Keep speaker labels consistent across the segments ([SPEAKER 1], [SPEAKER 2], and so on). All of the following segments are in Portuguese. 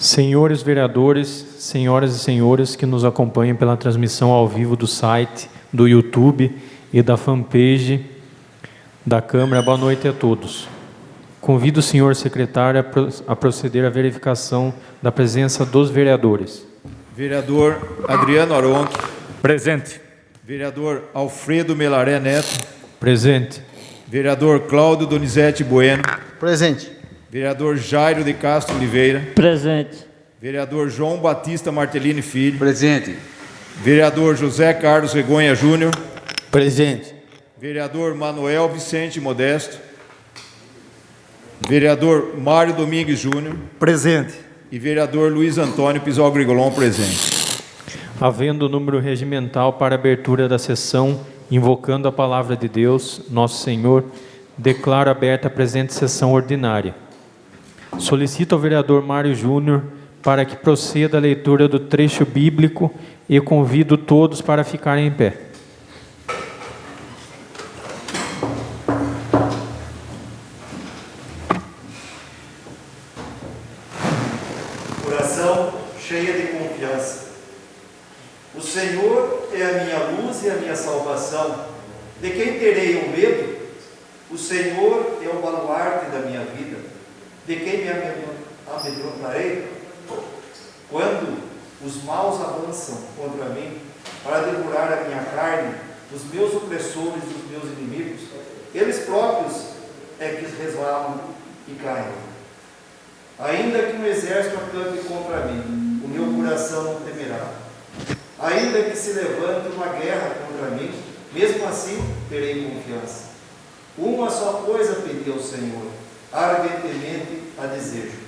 [SPEAKER 1] Senhores vereadores, senhoras e senhores que nos acompanham pela transmissão ao vivo do site, do YouTube e da fanpage da Câmara, boa noite a todos. Convido o senhor secretário a proceder à verificação da presença dos vereadores.
[SPEAKER 2] Vereador Adriano Aronque.
[SPEAKER 3] Presente.
[SPEAKER 2] Vereador Alfredo Melaré Neto.
[SPEAKER 1] Presente.
[SPEAKER 2] Vereador Cláudio Donizete Bueno.
[SPEAKER 4] Presente.
[SPEAKER 2] Vereador Jairo de Castro Oliveira.
[SPEAKER 5] Presente.
[SPEAKER 2] Vereador João Batista Martellini Filho.
[SPEAKER 4] Presente.
[SPEAKER 2] Vereador José Carlos Regonha Júnior.
[SPEAKER 4] Presente.
[SPEAKER 2] Vereador Manuel Vicente Modesto. Vereador Mário Domingues Júnior.
[SPEAKER 4] Presente.
[SPEAKER 2] E vereador Luiz Antônio Pisol Grigolon presente.
[SPEAKER 1] Havendo o número regimental para abertura da sessão, invocando a palavra de Deus, nosso Senhor, declaro aberta a presente sessão ordinária. Solicito ao vereador Mário Júnior para que proceda a leitura do trecho bíblico e convido todos para ficarem em pé.
[SPEAKER 6] Oração cheia de confiança. O Senhor é a minha luz e a minha salvação. De quem terei o medo? O Senhor é o baluarte da minha vida. De quem me amedrontarei? Quando os maus avançam contra mim para devorar a minha carne, os meus opressores e os meus inimigos, eles próprios é que resvalam e caem. Ainda que um exército acampe contra mim, o meu coração não temerá. Ainda que se levante uma guerra contra mim, mesmo assim terei confiança. Uma só coisa pedi ao Senhor, ardentemente a desejo: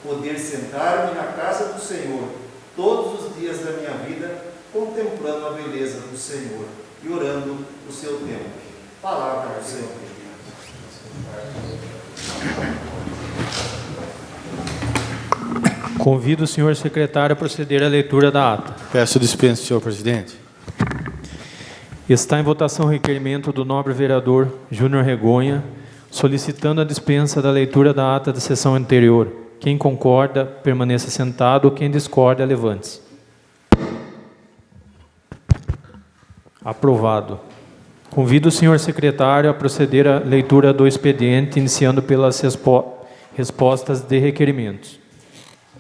[SPEAKER 6] poder sentar-me na casa do Senhor todos os dias da minha vida, contemplando a beleza do Senhor e orando o seu tempo. Palavra do Senhor.
[SPEAKER 1] Convido o senhor secretário a proceder à leitura da ata.
[SPEAKER 4] Peço dispensa, senhor presidente.
[SPEAKER 1] Está em votação o requerimento do nobre vereador Júnior Regonha, solicitando a dispensa da leitura da ata da sessão anterior. Quem concorda, permaneça sentado. Quem discorda, levante-se. Aprovado. Convido o senhor secretário a proceder à leitura do expediente, iniciando pelas respostas de requerimentos.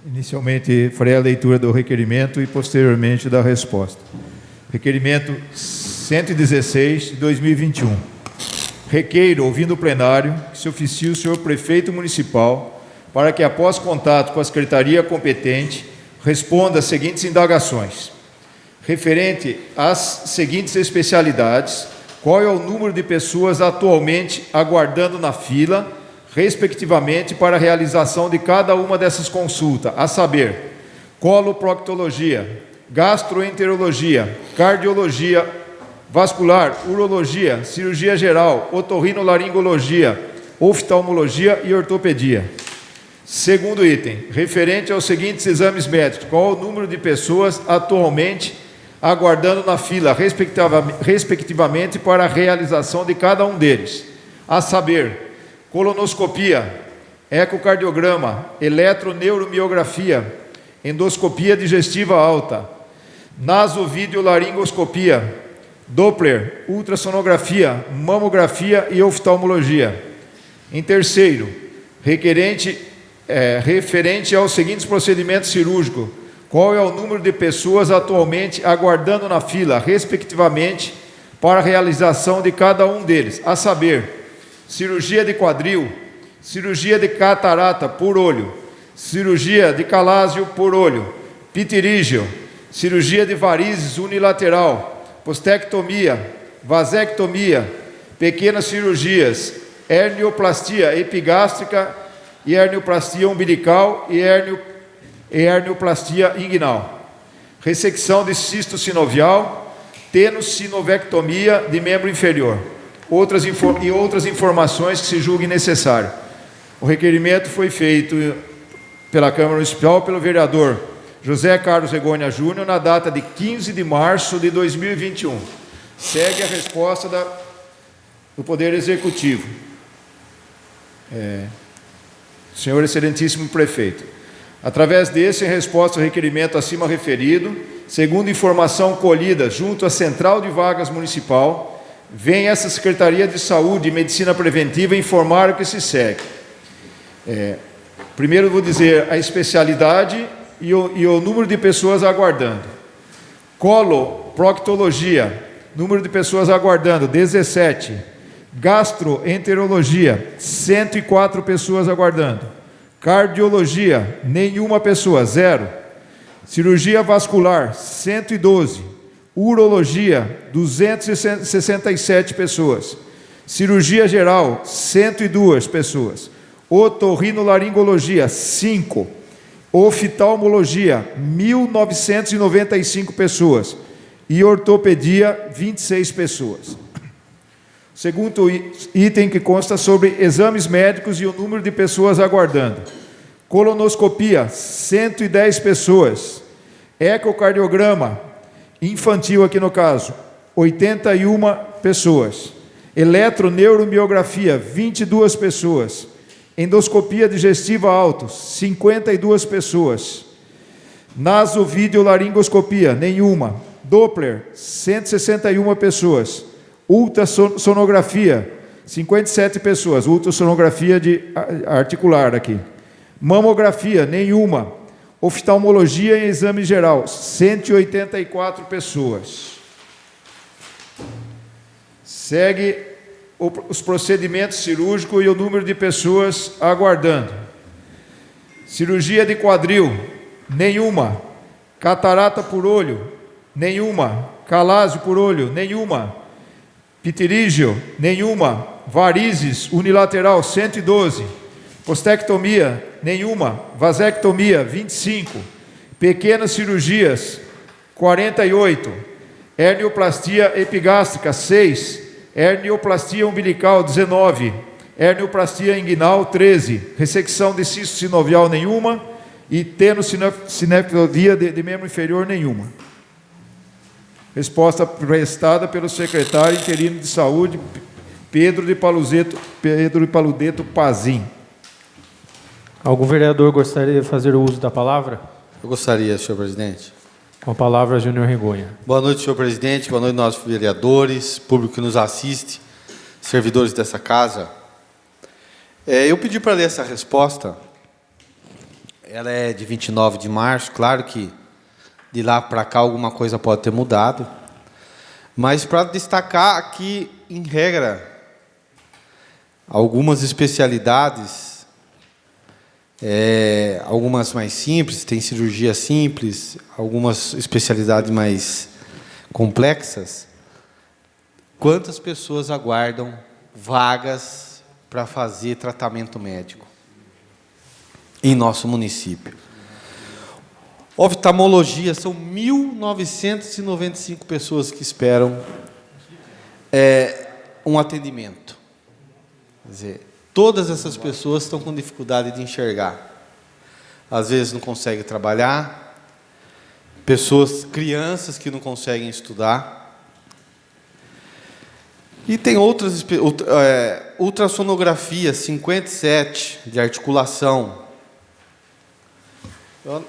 [SPEAKER 2] Inicialmente farei a leitura do requerimento e posteriormente da resposta. Requerimento 116 de 2021. Requeiro, ouvindo o plenário, que se oficie o senhor prefeito municipal para que, após contato com a secretaria competente, responda às seguintes indagações. Referente às seguintes especialidades: qual é o número de pessoas atualmente aguardando na fila, respectivamente, para a realização de cada uma dessas consultas, a saber, coloproctologia, gastroenterologia, cardiologia vascular, urologia, cirurgia geral, otorrinolaringologia, oftalmologia e ortopedia. Segundo item, referente aos seguintes exames médicos: qual o número de pessoas atualmente aguardando na fila, respectivamente, para a realização de cada um deles, a saber, colonoscopia, ecocardiograma, eletroneuromiografia, endoscopia digestiva alta, nasovideolaringoscopia, Doppler, ultrassonografia, mamografia e oftalmologia. Em terceiro, referente aos seguintes procedimentos cirúrgicos: qual é o número de pessoas atualmente aguardando na fila, respectivamente, para a realização de cada um deles, a saber, cirurgia de quadril, cirurgia de catarata por olho, cirurgia de calásio por olho, pterígio, cirurgia de varizes unilateral, postectomia, vasectomia, pequenas cirurgias, hernioplastia epigástrica e hernioplastia umbilical e hernioplastia inguinal, ressecção de cisto sinovial, tenossinovectomia de membro inferior. Outras informações que se julguem necessário. O requerimento foi feito pela Câmara Municipal pelo vereador José Carlos Regonha Júnior na data de 15 de março de 2021. Segue a resposta do Poder Executivo. Senhor Excelentíssimo Prefeito, Através desse, em resposta ao requerimento acima referido, segundo informação colhida junto à Central de Vagas Municipal, vem essa Secretaria de Saúde e Medicina Preventiva informar o que se segue. Primeiro vou dizer a especialidade e o número de pessoas aguardando. Coloproctologia, número de pessoas aguardando, 17. Gastroenterologia, 104 pessoas aguardando. Cardiologia, nenhuma pessoa, 0. Cirurgia vascular, 112. Urologia, 267 pessoas. Cirurgia geral, 102 pessoas. Otorrinolaringologia, 5. Oftalmologia, 1.995 pessoas. E ortopedia, 26 pessoas. Segundo item que consta sobre exames médicos e o número de pessoas aguardando. Colonoscopia, 110 pessoas. Ecocardiograma, infantil aqui no caso, 81 pessoas. Eletroneuromiografia, 22 pessoas. Endoscopia digestiva alto, 52 pessoas. Nasovideolaringoscopia, nenhuma. Doppler, 161 pessoas. Ultrassonografia, 57 pessoas. Ultrassonografia de articular aqui. Mamografia, nenhuma. Oftalmologia e exame geral, 184 pessoas. Segue os procedimentos cirúrgicos e o número de pessoas aguardando. Cirurgia de quadril, nenhuma. Catarata por olho, nenhuma. Calásio por olho, nenhuma. Pterígio, nenhuma. Varizes unilateral, 112. Postectomia, nenhuma. Vasectomia, 25. Pequenas cirurgias, 48. Hernioplastia epigástrica, 6. Hernioplastia umbilical, 19. Hernioplastia inguinal, 13. Ressecção de cisto sinovial, nenhuma. E tenosinectovia de membro inferior, nenhuma. Resposta prestada pelo secretário interino de saúde, Pedro de Paludeto Pazim.
[SPEAKER 1] Algum vereador gostaria de fazer o uso da palavra?
[SPEAKER 4] Eu gostaria, senhor presidente.
[SPEAKER 1] Com a palavra, Júnior Rigonha.
[SPEAKER 4] Boa noite, senhor presidente. Boa noite, nossos vereadores, público que nos assiste, servidores dessa casa. Eu pedi para ler essa resposta. Ela é de 29 de março. Claro que de lá para cá alguma coisa pode ter mudado. Mas para destacar aqui, em regra, algumas especialidades, algumas mais simples, tem cirurgia simples, algumas especialidades mais complexas. Quantas pessoas aguardam vagas para fazer tratamento médico em nosso município? Oftalmologia, são 1.995 pessoas que esperam um atendimento. Quer dizer, todas essas pessoas estão com dificuldade de enxergar. Às vezes não conseguem trabalhar, crianças que não conseguem estudar. E tem outras, ultrassonografia, 57, de articulação.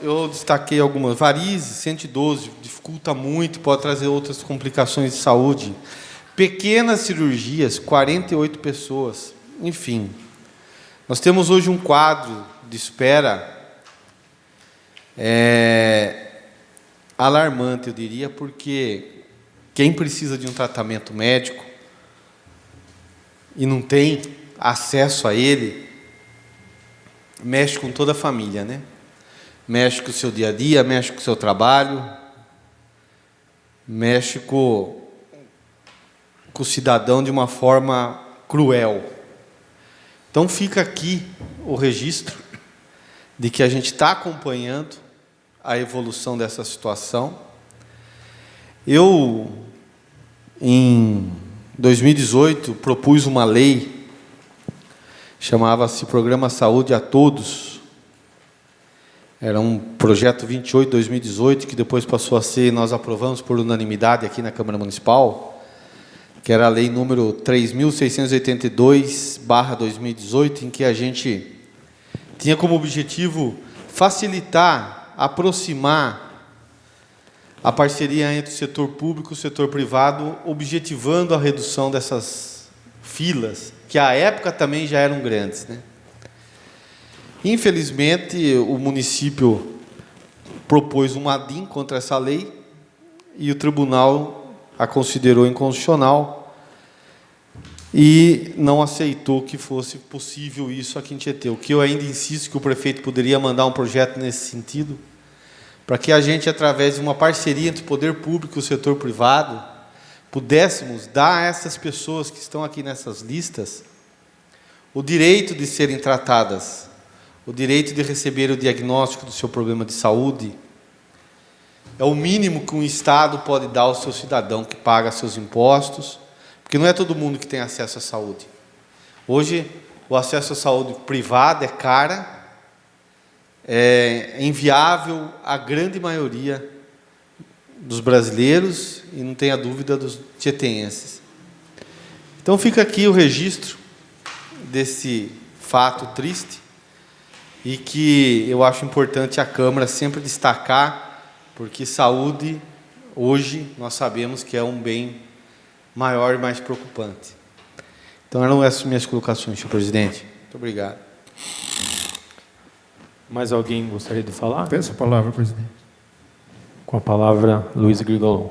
[SPEAKER 4] Eu destaquei algumas. Varizes, 112, dificulta muito, pode trazer outras complicações de saúde. Pequenas cirurgias, 48 pessoas. Enfim, nós temos hoje um quadro de espera alarmante, eu diria, porque quem precisa de um tratamento médico e não tem acesso a ele, mexe com toda a família, né? Mexe com o seu dia a dia, mexe com o seu trabalho, mexe com o cidadão de uma forma cruel. Então fica aqui o registro de que a gente está acompanhando a evolução dessa situação. Eu, em 2018, propus uma lei, chamava-se Programa Saúde a Todos. Era um projeto 28/2018, que depois passou a ser, nós aprovamos por unanimidade aqui na Câmara Municipal, que era a lei número 3.682/2018, em que a gente tinha como objetivo facilitar, aproximar a parceria entre o setor público e o setor privado, objetivando a redução dessas filas, que à época também já eram grandes, né? Infelizmente, o município propôs um ADIM contra essa lei e o tribunal a considerou inconstitucional e não aceitou que fosse possível isso aqui em Tietê. O que eu ainda insisto que o prefeito poderia mandar um projeto nesse sentido, para que a gente, através de uma parceria entre o poder público e o setor privado, pudéssemos dar a essas pessoas que estão aqui nessas listas o direito de serem tratadas, o direito de receber o diagnóstico do seu problema de saúde. É o mínimo que um Estado pode dar ao seu cidadão que paga seus impostos, porque não é todo mundo que tem acesso à saúde. Hoje, o acesso à saúde privada é cara, é inviável à grande maioria dos brasileiros e não tenha dúvida dos tietenses. Então fica aqui o registro desse fato triste e que eu acho importante a Câmara sempre destacar, porque saúde, hoje, nós sabemos que é um bem maior e mais preocupante. Então eram essas minhas colocações, senhor presidente. Muito obrigado.
[SPEAKER 1] Mais alguém gostaria de falar?
[SPEAKER 2] Peço a palavra, presidente.
[SPEAKER 1] Com a palavra, Luiz Grigolon.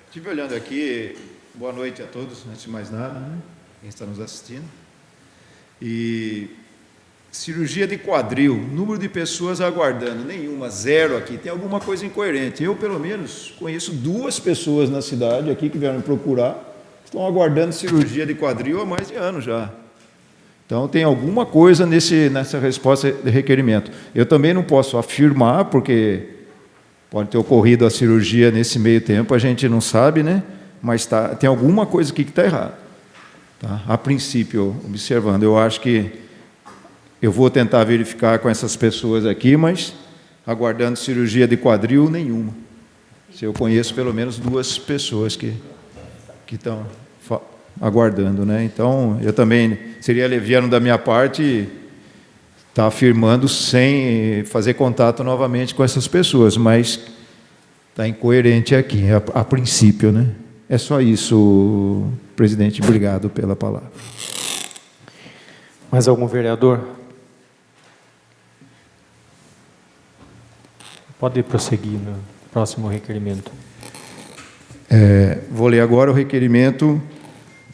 [SPEAKER 2] Estive olhando aqui, boa noite a todos, antes de mais nada, né? Quem está nos assistindo. E cirurgia de quadril, número de pessoas aguardando, nenhuma, zero aqui, tem alguma coisa incoerente. Eu, pelo menos, conheço 2 pessoas na cidade aqui que vieram me procurar, estão aguardando cirurgia de quadril há mais de ano já. Então, tem alguma coisa nessa resposta de requerimento. Eu também não posso afirmar, porque pode ter ocorrido a cirurgia nesse meio tempo, a gente não sabe, né? Mas tem alguma coisa aqui que está errada. Tá? A princípio, observando, eu acho que eu vou tentar verificar com essas pessoas aqui, mas aguardando cirurgia de quadril, nenhuma. Se eu conheço pelo menos 2 pessoas que estão aguardando, né? Então, eu também seria leviano da minha parte estar afirmando sem fazer contato novamente com essas pessoas, mas está incoerente aqui, a princípio, né? É só isso, presidente. Obrigado pela palavra.
[SPEAKER 1] Mais algum vereador? Pode prosseguir no próximo requerimento.
[SPEAKER 2] Vou ler agora o requerimento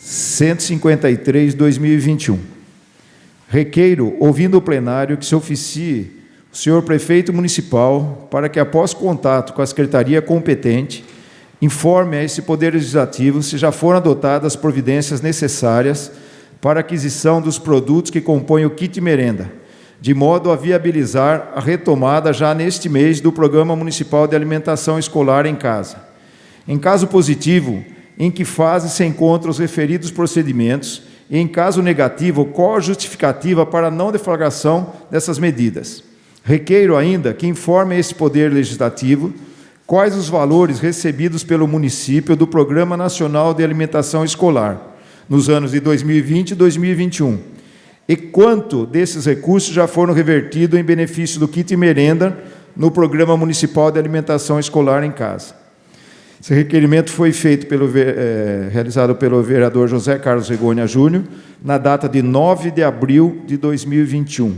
[SPEAKER 2] 153/2021. Requeiro, ouvindo o plenário, que se oficie o senhor prefeito municipal para que, após contato com a secretaria competente, informe a esse Poder Legislativo se já foram adotadas as providências necessárias para a aquisição dos produtos que compõem o kit merenda, de modo a viabilizar a retomada já neste mês do Programa Municipal de Alimentação Escolar em Casa. Em caso positivo, em que fase se encontram os referidos procedimentos e, em caso negativo, qual a justificativa para a não deflagração dessas medidas. Requeiro ainda que informe a esse Poder Legislativo quais os valores recebidos pelo município do Programa Nacional de Alimentação Escolar nos anos de 2020 e 2021 e quanto desses recursos já foram revertidos em benefício do kit merenda no Programa Municipal de Alimentação Escolar em Casa. Esse requerimento foi feito realizado pelo vereador José Carlos Regonha Júnior, na data de 9 de abril de 2021.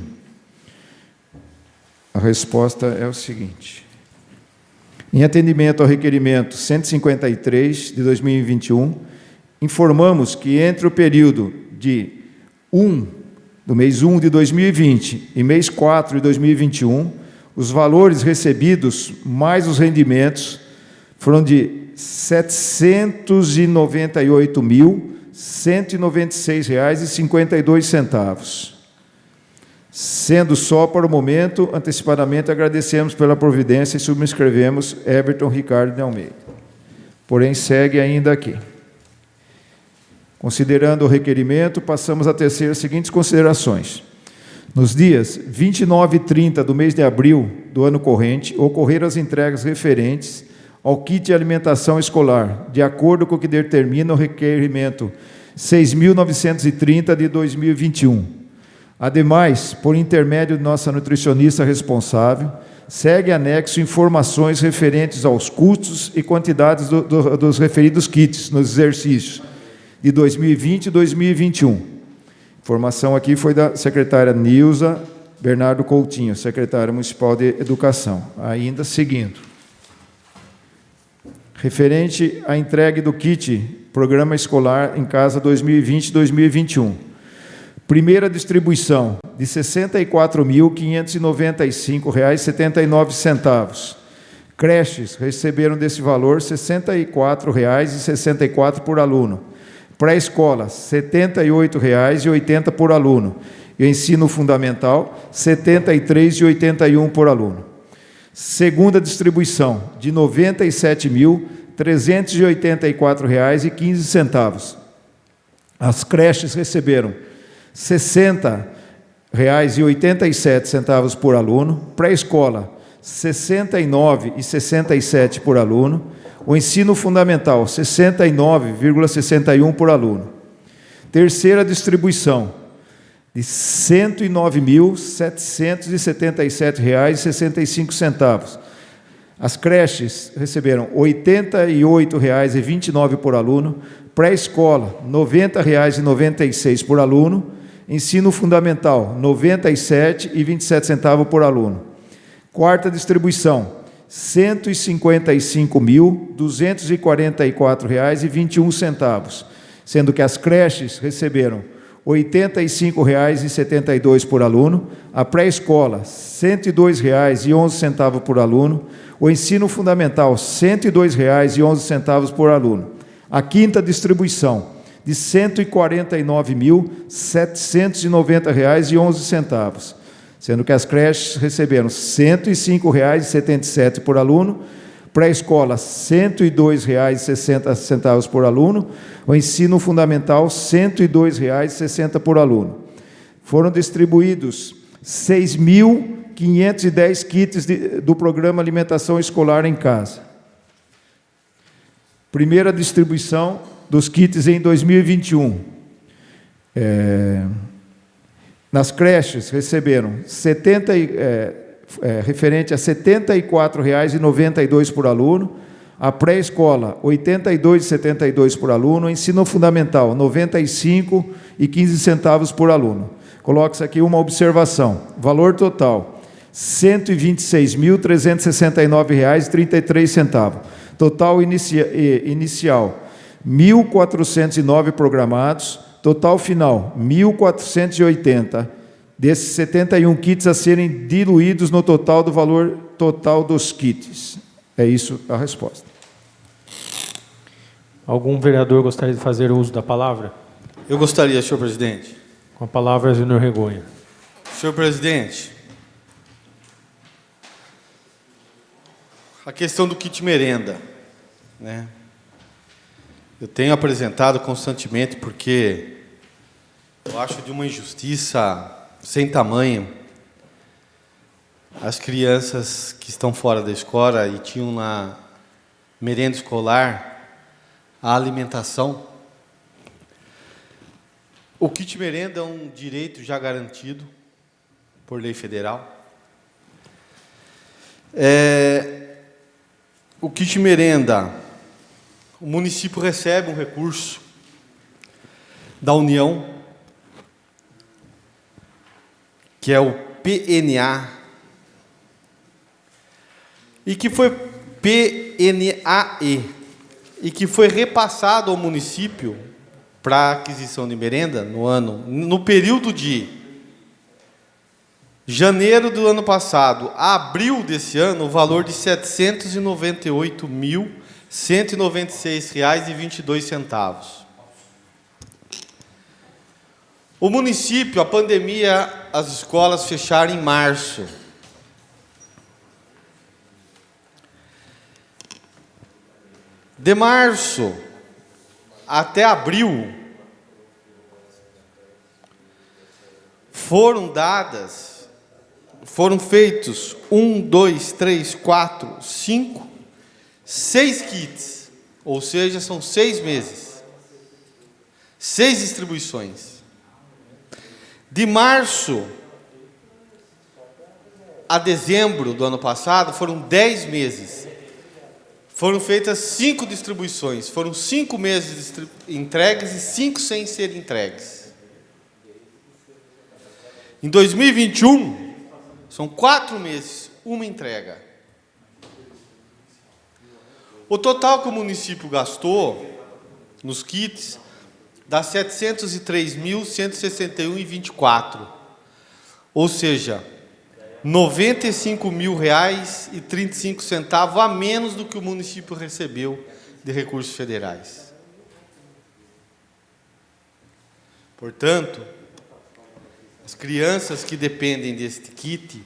[SPEAKER 2] A resposta é o seguinte. Em atendimento ao requerimento 153 de 2021, informamos que entre o período do mês 1 de 2020 e mês 4 de 2021, os valores recebidos mais os rendimentos foram de R$ 798.196,52, sendo só para o momento, antecipadamente, agradecemos pela providência e subscrevemos Everton Ricardo de Almeida. Porém, segue ainda aqui. Considerando o requerimento, passamos a tecer as seguintes considerações. Nos dias 29 e 30 do mês de abril do ano corrente, ocorreram as entregas referentes ao kit de alimentação escolar, de acordo com o que determina o requerimento 6.930 de 2021. Ademais, por intermédio de nossa nutricionista responsável, segue anexo informações referentes aos custos e quantidades dos referidos kits nos exercícios de 2020 e 2021. Informação aqui foi da secretária Nilza Bernardo Coutinho, secretária municipal de Educação. Ainda seguindo. Referente à entrega do kit Programa Escolar em Casa 2020 e 2021. Primeira distribuição de R$ 64.595,79. Creches receberam desse valor R$ 64,64 por aluno. Pré-escola, R$ 78,80 por aluno. E o ensino fundamental, R$ 73,81 por aluno. Segunda distribuição, de R$ 97.384,15. As creches receberam R$ 60,87 por aluno. Pré-escola, R$ 69,67 por aluno. O ensino fundamental, R$ 69,61 por aluno. Terceira distribuição, de R$ 109.777,65. As creches receberam R$ 88,29 por aluno, pré-escola R$ 90,96 por aluno, ensino fundamental R$ 97,27 por aluno. Quarta distribuição, R$ 155.244,21, sendo que as creches receberam R$ 85,72 por aluno, a pré-escola R$ 102,11 por aluno, o ensino fundamental R$ 102,11 por aluno. A quinta distribuição, de R$ 149.790,11, sendo que as creches receberam R$ 105,77 por aluno, pré-escola R$ 102,60 por aluno, o ensino fundamental R$ 102,60 por aluno. Foram distribuídos 6.510 kits do programa Alimentação Escolar em Casa. Primeira distribuição dos kits em 2021. Nas creches receberam referente a R$ 74,92 por aluno, a pré-escola R$ 82,72 por aluno, o ensino fundamental R$ 95,15 por aluno. Coloque-se aqui uma observação. Valor total, R$ 126.369,33. Total inicial, 1.409 programados. Total final, 1.480. Desses 71 kits a serem diluídos no total do valor total dos kits. É isso a resposta.
[SPEAKER 1] Algum vereador gostaria de fazer uso da palavra?
[SPEAKER 4] Eu gostaria, senhor presidente.
[SPEAKER 1] Com a palavra, Júnior Regonha.
[SPEAKER 4] Senhor presidente, a questão do kit merenda, né? Eu tenho apresentado constantemente porque eu acho de uma injustiça sem tamanho as crianças que estão fora da escola e tinham na merenda escolar a alimentação. O kit merenda é um direito já garantido por lei federal. O kit merenda, o município recebe um recurso da União, que é o PNA, e que foi PNAE, e que foi repassado ao município para aquisição de merenda no período de janeiro do ano passado a abril desse ano, o valor de R$ 798.196,22. O município, a pandemia, as escolas fecharam em março. De março até abril, foram feitos 6 kits, ou seja, são 6 meses, 6 distribuições. De março a dezembro do ano passado, foram 10 meses. Foram feitas 5 distribuições. Foram 5 meses entregues e 5 sem ser entregues. Em 2021, são 4 meses, uma entrega. O total que o município gastou nos kits dá R$ 703.161,24. Ou seja, R$ 95.000,35 a menos do que o município recebeu de recursos federais. Portanto, as crianças que dependem deste kit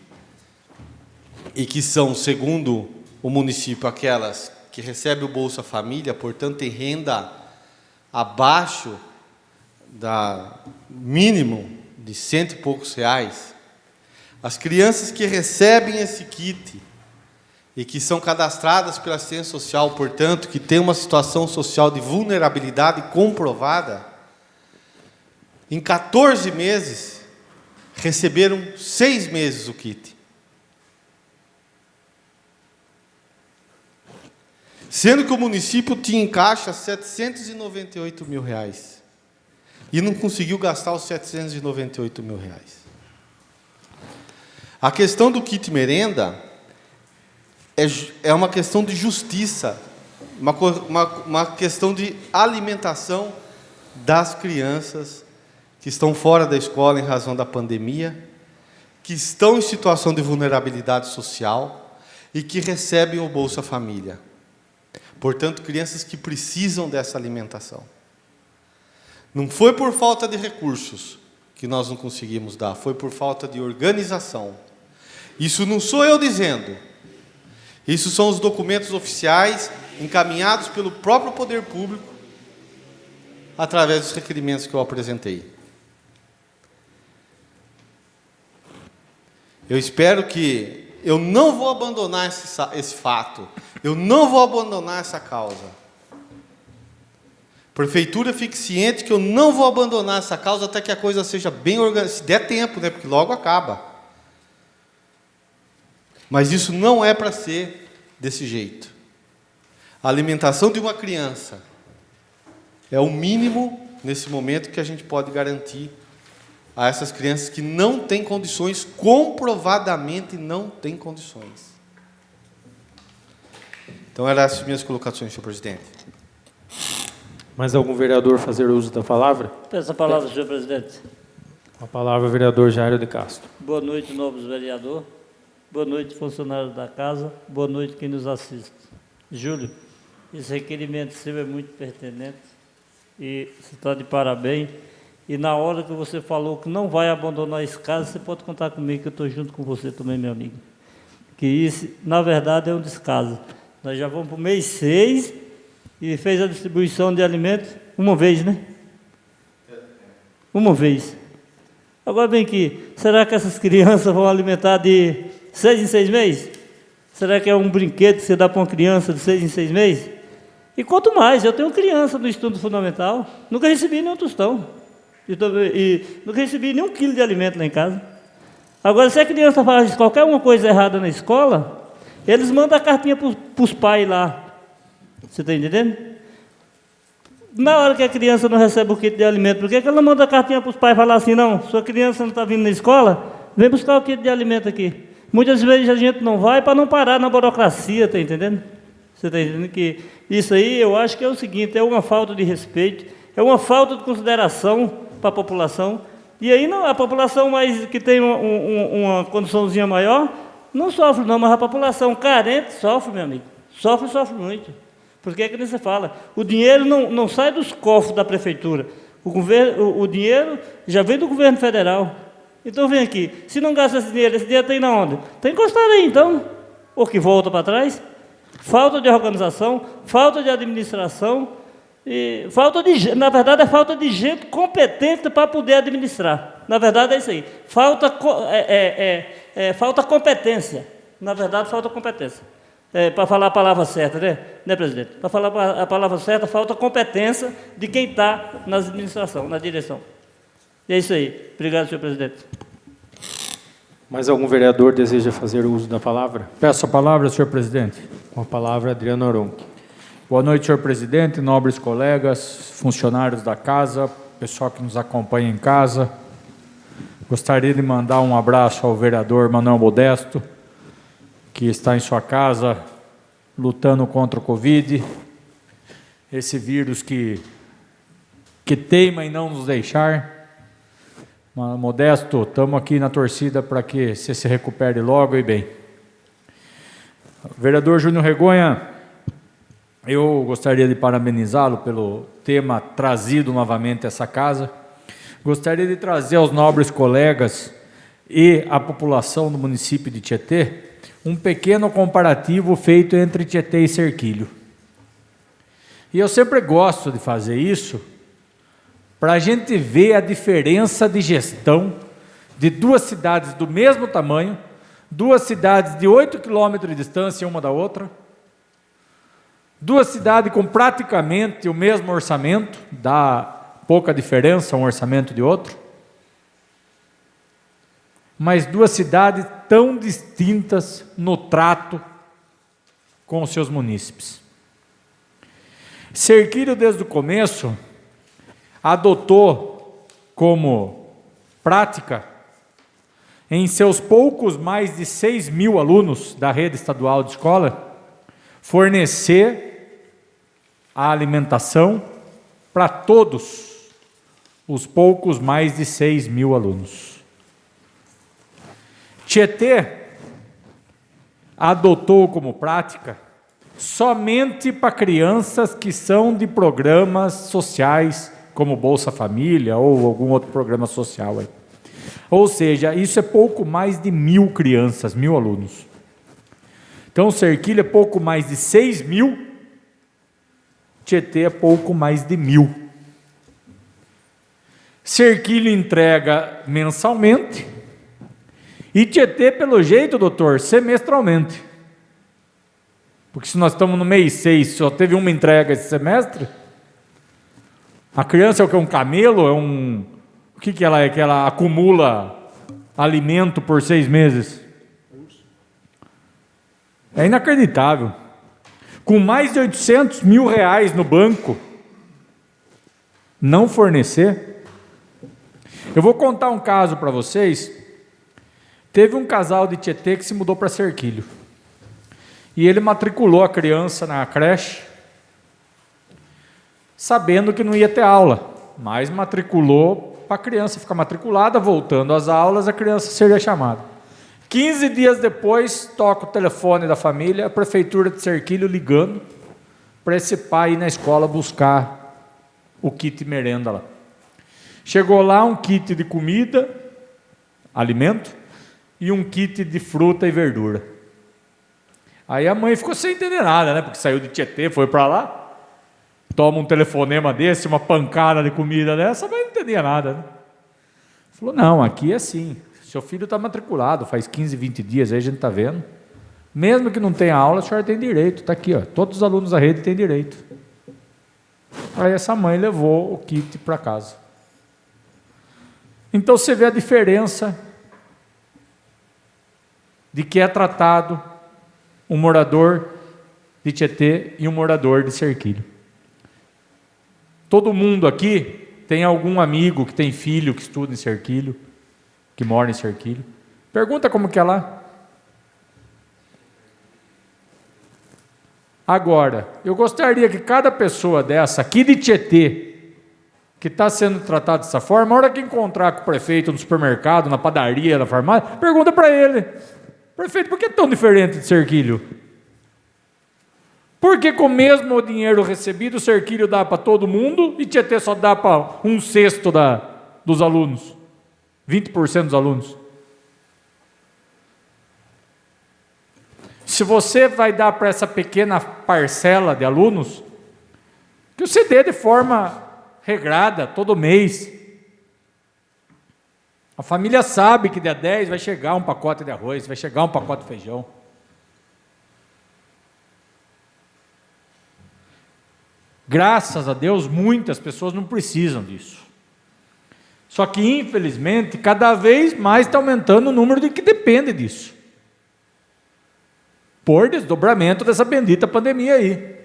[SPEAKER 4] e que são, segundo o município, aquelas que recebem o Bolsa Família, portanto, têm renda abaixo da mínimo de R$100 e poucos, as crianças que recebem esse kit e que são cadastradas pela assistência social, portanto, que têm uma situação social de vulnerabilidade comprovada, em 14 meses, receberam 6 meses o kit. Sendo que o município tinha em caixa R$ 798 mil e não conseguiu gastar os R$ 798 mil. A questão do kit merenda é uma questão de justiça, uma questão de alimentação das crianças que estão fora da escola em razão da pandemia, que estão em situação de vulnerabilidade social e que recebem o Bolsa Família. Portanto, crianças que precisam dessa alimentação. Não foi por falta de recursos que nós não conseguimos dar, foi por falta de organização. Isso não sou eu dizendo. Isso são os documentos oficiais encaminhados pelo próprio poder público através dos requerimentos que eu apresentei. Eu espero que eu não vou abandonar esse fato. Eu não vou abandonar essa causa. Prefeitura, fique ciente que eu não vou abandonar essa causa até que a coisa seja bem organizada. Se der tempo, né? Porque logo acaba. Mas isso não é para ser desse jeito. A alimentação de uma criança é o mínimo, nesse momento, que a gente pode garantir a essas crianças que não têm condições, comprovadamente não têm condições. Então, eram essas minhas colocações, senhor presidente.
[SPEAKER 1] Mais algum vereador fazer uso da palavra?
[SPEAKER 3] Peço a palavra, senhor presidente.
[SPEAKER 1] A palavra, vereador Jairo de Castro.
[SPEAKER 3] Boa noite, nobres vereador. Boa noite, funcionários da casa. Boa noite, quem nos assiste. Júlio, esse requerimento seu é muito pertinente e você está de parabéns. E na hora que você falou que não vai abandonar esse caso, você pode contar comigo, que eu estou junto com você também, meu amigo. Que isso, na verdade, é um descaso. Nós já vamos para o mês 6 e fez a distribuição de alimentos uma vez, né? Uma vez. Agora vem aqui, será que essas crianças vão alimentar de 6 em 6 meses? Será que é um brinquedo que você dá para uma criança de 6 em 6 meses? E quanto mais, eu tenho criança no estudo fundamental, nunca recebi nenhum tostão. E nunca recebi nenhum quilo de alimento lá em casa. Agora, se a criança faz qualquer uma coisa errada na escola, eles mandam a cartinha para os pais lá. Você está entendendo? Na hora que a criança não recebe o kit de alimento, por que ela manda a cartinha para os pais falar assim, não, sua criança não está vindo na escola, vem buscar o kit de alimento aqui. Muitas vezes a gente não vai para não parar na burocracia, está entendendo? Você está entendendo que isso aí, eu acho que é o seguinte, é uma falta de respeito, é uma falta de consideração para a população. E aí não, a população mais que tem uma condiçãozinha maior, não sofre não, mas a população carente sofre, meu amigo. Sofre muito. Porque é que você fala, o dinheiro não sai dos cofres da prefeitura. O dinheiro já vem do governo federal. Então vem aqui, se não gasta esse dinheiro tem na onde? Está encostado aí então. Ou que volta para trás. Falta de organização, falta de administração, e na verdade é falta de gente competente para poder administrar. Na verdade é isso aí. Falta competência. Na verdade, falta competência. Para falar a palavra certa, né, presidente? Para falar a palavra certa, falta competência de quem está na administração, na direção. E é isso aí. Obrigado, senhor presidente.
[SPEAKER 1] Mais algum vereador deseja fazer uso da palavra?
[SPEAKER 5] Peço a palavra, senhor presidente.
[SPEAKER 1] Com a palavra, Adriano Aronque.
[SPEAKER 5] Boa noite, senhor presidente, nobres colegas, funcionários da casa, pessoal que nos acompanha em casa. Gostaria de mandar um abraço ao vereador Manuel Modesto, que está em sua casa lutando contra o Covid, esse vírus que teima em não nos deixar. Modesto, estamos aqui na torcida para que você se recupere logo e bem. Vereador Júnior Regonha, eu gostaria de parabenizá-lo pelo tema trazido novamente a essa casa. Gostaria de trazer aos nobres colegas e à população do município de Tietê um pequeno comparativo feito entre Tietê e Cerquilho. E eu sempre gosto de fazer isso para a gente ver a diferença de gestão de duas cidades do mesmo tamanho, duas cidades de 8 quilômetros de distância uma da outra, duas cidades com praticamente o mesmo orçamento, dá pouca diferença um orçamento de outro, mas duas cidades tão distintas no trato com os seus munícipes. Cerquilho, desde o começo, adotou como prática, em seus poucos mais de 6 mil alunos da rede estadual de escola, fornecer a alimentação para todos os poucos mais de 6 mil alunos. Tietê adotou como prática somente para crianças que são de programas sociais, como Bolsa Família ou algum outro programa social aí. Ou seja, isso é pouco mais de 1.000 crianças, 1.000 alunos. Então, Cerquilho é pouco mais de 6 mil, Tietê é pouco mais de 1.000. Cerquilho entrega mensalmente e Tietê, pelo jeito, doutor, semestralmente. Porque se nós estamos no mês 6, só teve uma entrega esse semestre, a criança é o que? Um camelo? O que ela é? Que ela acumula alimento por 6 meses? É inacreditável. Com mais de 800 mil reais no banco, não fornecer. Eu vou contar um caso para vocês. Teve um casal de Tietê que se mudou para Cerquilho. E ele matriculou a criança na creche, sabendo que não ia ter aula, mas matriculou para a criança ficar matriculada, voltando às aulas, a criança seria chamada. 15 dias depois, toca o telefone da família, a prefeitura de Cerquilho ligando para esse pai ir na escola buscar o kit merenda lá. Chegou lá um kit de comida, alimento, e um kit de fruta e verdura. Aí a mãe ficou sem entender nada, né? Porque saiu de Tietê, foi para lá, toma um telefonema desse, uma pancada de comida dessa, mas não entendia nada, né? Falou, não, aqui é assim, seu filho está matriculado, faz 15, 20 dias, aí a gente está vendo, mesmo que não tenha aula, a senhora tem direito, está aqui, ó, todos os alunos da rede têm direito. Aí essa mãe levou o kit para casa. Então você vê a diferença de que é tratado um morador de Tietê e um morador de Cerquilho. Todo mundo aqui tem algum amigo que tem filho que estuda em Cerquilho, que mora em Cerquilho. Pergunta como que é lá. Agora, eu gostaria que cada pessoa dessa aqui de Tietê, que está sendo tratado dessa forma, a hora que encontrar com o prefeito no supermercado, na padaria, na farmácia, pergunta para ele, prefeito, por que é tão diferente de Cerquilho? Por que com o mesmo dinheiro recebido, Cerquilho dá para todo mundo e Tietê só dá para 1/6 dos alunos, 20% dos alunos? Se você vai dar para essa pequena parcela de alunos, que você dê de forma regrada, todo mês. A família sabe que dia 10 vai chegar um pacote de arroz, vai chegar um pacote de feijão. Graças a Deus, muitas pessoas não precisam disso. Só que, infelizmente, cada vez mais está aumentando o número de que depende disso. Por desdobramento dessa bendita pandemia aí.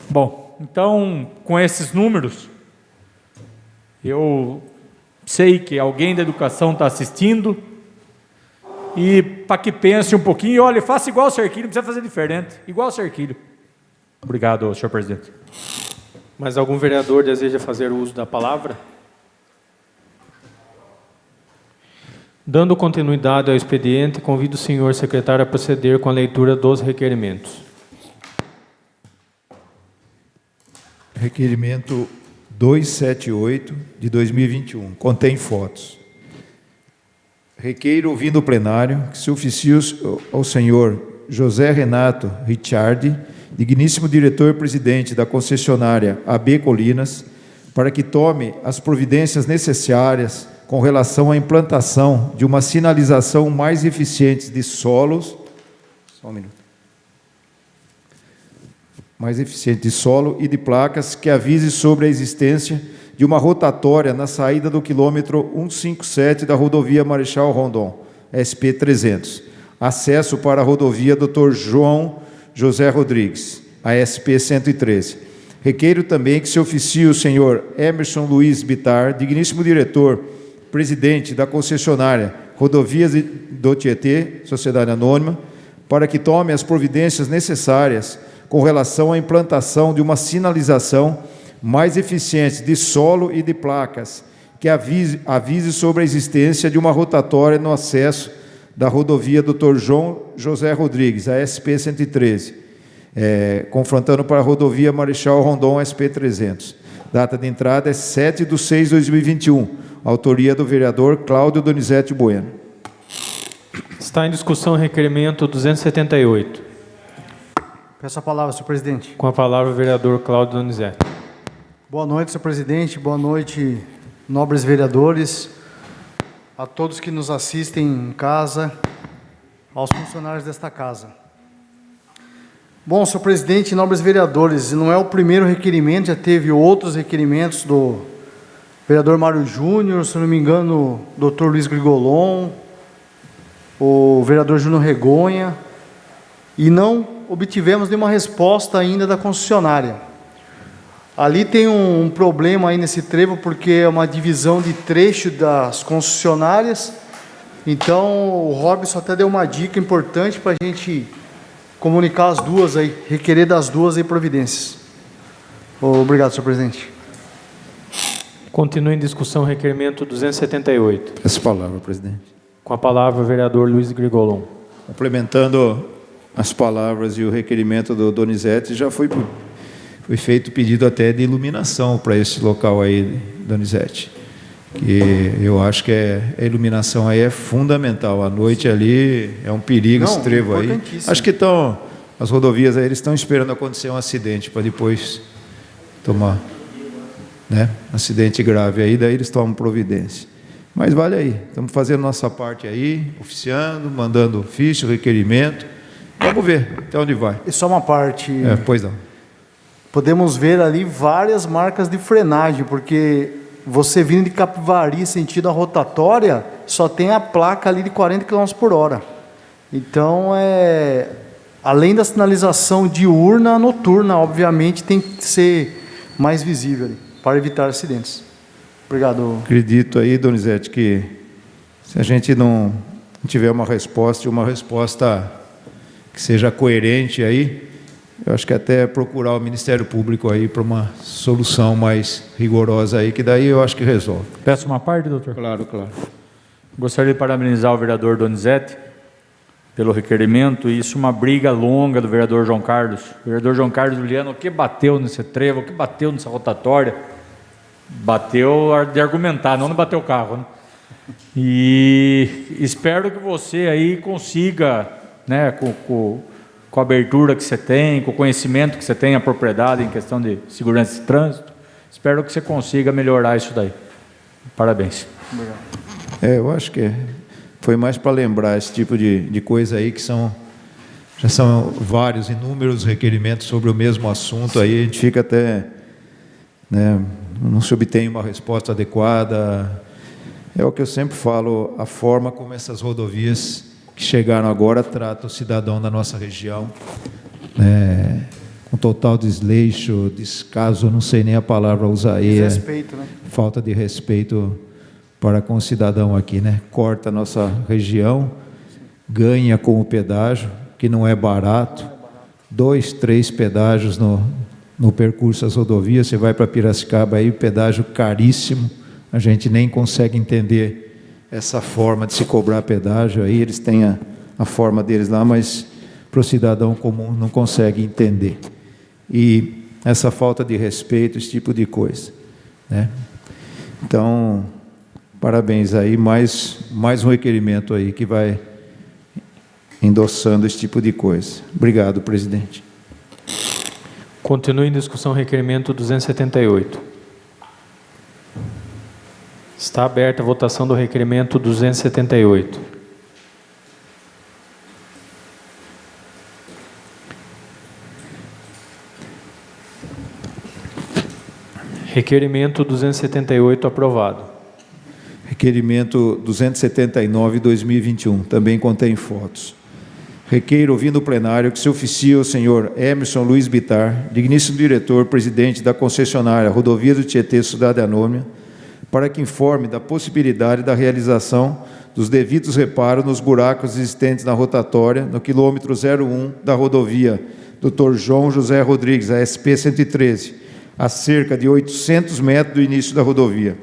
[SPEAKER 5] Bom, então, com esses números, eu sei que alguém da educação está assistindo, e para que pense um pouquinho, olha, faça igual o Serquilho, não precisa fazer diferente, igual o Serquilho. Obrigado, senhor presidente.
[SPEAKER 1] Mais algum vereador deseja fazer uso da palavra? Dando continuidade ao expediente, convido o senhor secretário a proceder com a leitura dos requerimentos.
[SPEAKER 2] Requerimento 278 de 2021, contém fotos. Requeiro, ouvindo o plenário, que se oficie ao senhor José Renato Ricciardi, digníssimo diretor-presidente da concessionária AB Colinas, para que tome as providências necessárias com relação à implantação de uma sinalização mais eficiente de solos, só um minuto, mais eficiente de solo e de placas, que avise sobre a existência de uma rotatória na saída do quilômetro 157 da rodovia Marechal Rondon, SP-300, acesso para a rodovia Dr. João José Rodrigues, a SP-113. Requeiro também que se oficie o senhor Emerson Luiz Bittar, digníssimo diretor, presidente da concessionária Rodovias do Tietê, Sociedade Anônima, para que tome as providências necessárias com relação à implantação de uma sinalização mais eficiente de solo e de placas, que avise sobre a existência de uma rotatória no acesso da rodovia Dr. João José Rodrigues, a SP-113, confrontando para a rodovia Marechal Rondon, SP-300. Data de entrada é 7/6/2021. Autoria do vereador Cláudio Donizete Bueno.
[SPEAKER 1] Está em discussão o requerimento 278.
[SPEAKER 7] Peço a palavra, senhor presidente.
[SPEAKER 1] Com a palavra o vereador Cláudio Donizete.
[SPEAKER 7] Boa noite, senhor presidente. Boa noite, nobres vereadores, a todos que nos assistem em casa, aos funcionários desta casa. Bom, senhor presidente, nobres vereadores, não é o primeiro requerimento, já teve outros requerimentos do vereador Mário Júnior, se não me engano, o Dr. Luiz Grigolon, o vereador Júnior Regonha, e não obtivemos nenhuma resposta ainda da concessionária. Ali tem um problema aí nesse trevo, porque é uma divisão de trecho das concessionárias. Então, o Robson até deu uma dica importante para a gente comunicar as duas aí, requerer das duas aí providências. Obrigado, senhor presidente.
[SPEAKER 1] Continua em discussão o requerimento 278.
[SPEAKER 2] Essa palavra, presidente.
[SPEAKER 1] Com a palavra o vereador Luiz Grigolon.
[SPEAKER 2] Complementando as palavras e o requerimento do Donizete, já foi feito pedido até de iluminação para esse local aí, Donizete. Que eu acho que a iluminação aí é fundamental. À noite ali é um perigo esse trevo aí. Acho que as rodovias aí, eles estão esperando acontecer um acidente para depois tomar, né, acidente grave aí, daí eles tomam providência. Mas vale aí, estamos fazendo nossa parte aí, oficiando, mandando ofício, requerimento. Vamos ver até onde vai.
[SPEAKER 7] E só uma parte.
[SPEAKER 2] Pois não.
[SPEAKER 7] Podemos ver ali várias marcas de frenagem, porque você vindo de Capivari sentido a rotatória, só tem a placa ali de 40 km por hora. Então, além da sinalização diurna, noturna, obviamente, tem que ser mais visível ali, para evitar acidentes. Obrigado.
[SPEAKER 2] Acredito aí, Donizete, que se a gente não tiver uma resposta que seja coerente aí, eu acho que até procurar o Ministério Público aí para uma solução mais rigorosa aí, que daí eu acho que resolve.
[SPEAKER 5] Peço uma parte, doutor?
[SPEAKER 2] Claro, claro.
[SPEAKER 5] Gostaria de parabenizar o vereador Donizete pelo requerimento, e isso é uma briga longa do vereador João Carlos. O vereador João Carlos Juliano, o que bateu nesse trevo, o que bateu nessa rotatória, bateu de argumentar, não bateu o carro, né? E espero que você aí consiga, né, com a abertura que você tem, com o conhecimento que você tem, a propriedade em questão de segurança de trânsito, espero que você consiga melhorar isso daí. Parabéns.
[SPEAKER 7] Obrigado.
[SPEAKER 2] Eu acho que foi mais para lembrar esse tipo de coisa aí, que já são vários, inúmeros requerimentos sobre o mesmo assunto, aí a gente fica até né? Não se obtém uma resposta adequada. É o que eu sempre falo, a forma como essas rodovias que chegaram agora tratam o cidadão da nossa região, né? Com total desleixo, descaso, eu não sei nem a palavra usar aí.
[SPEAKER 7] Desrespeito, né?
[SPEAKER 2] Falta de respeito para com o cidadão aqui, né? Corta a nossa região, ganha com o pedágio, que não é barato, 2, 3 pedágios no percurso das rodovias. Você vai para Piracicaba aí, pedágio caríssimo, a gente nem consegue entender essa forma de se cobrar pedágio aí, eles têm a forma deles lá, mas para o cidadão comum não consegue entender. E essa falta de respeito, esse tipo de coisa, né? Então, parabéns aí, mais um requerimento aí que vai endossando esse tipo de coisa. Obrigado, presidente.
[SPEAKER 1] Continua em discussão requerimento 278. Está aberta a votação do requerimento 278. Requerimento 278 aprovado.
[SPEAKER 2] Requerimento 279/2021, também contém fotos. Requeiro, ouvindo o plenário, que se oficie ao senhor Emerson Luiz Bittar, digníssimo diretor, presidente da concessionária Rodovia do Tietê, Cidade Anônima, para que informe da possibilidade da realização dos devidos reparos nos buracos existentes na rotatória, no quilômetro 01 da rodovia Dr. João José Rodrigues, a SP 113, a cerca de 800 metros do início da rodovia.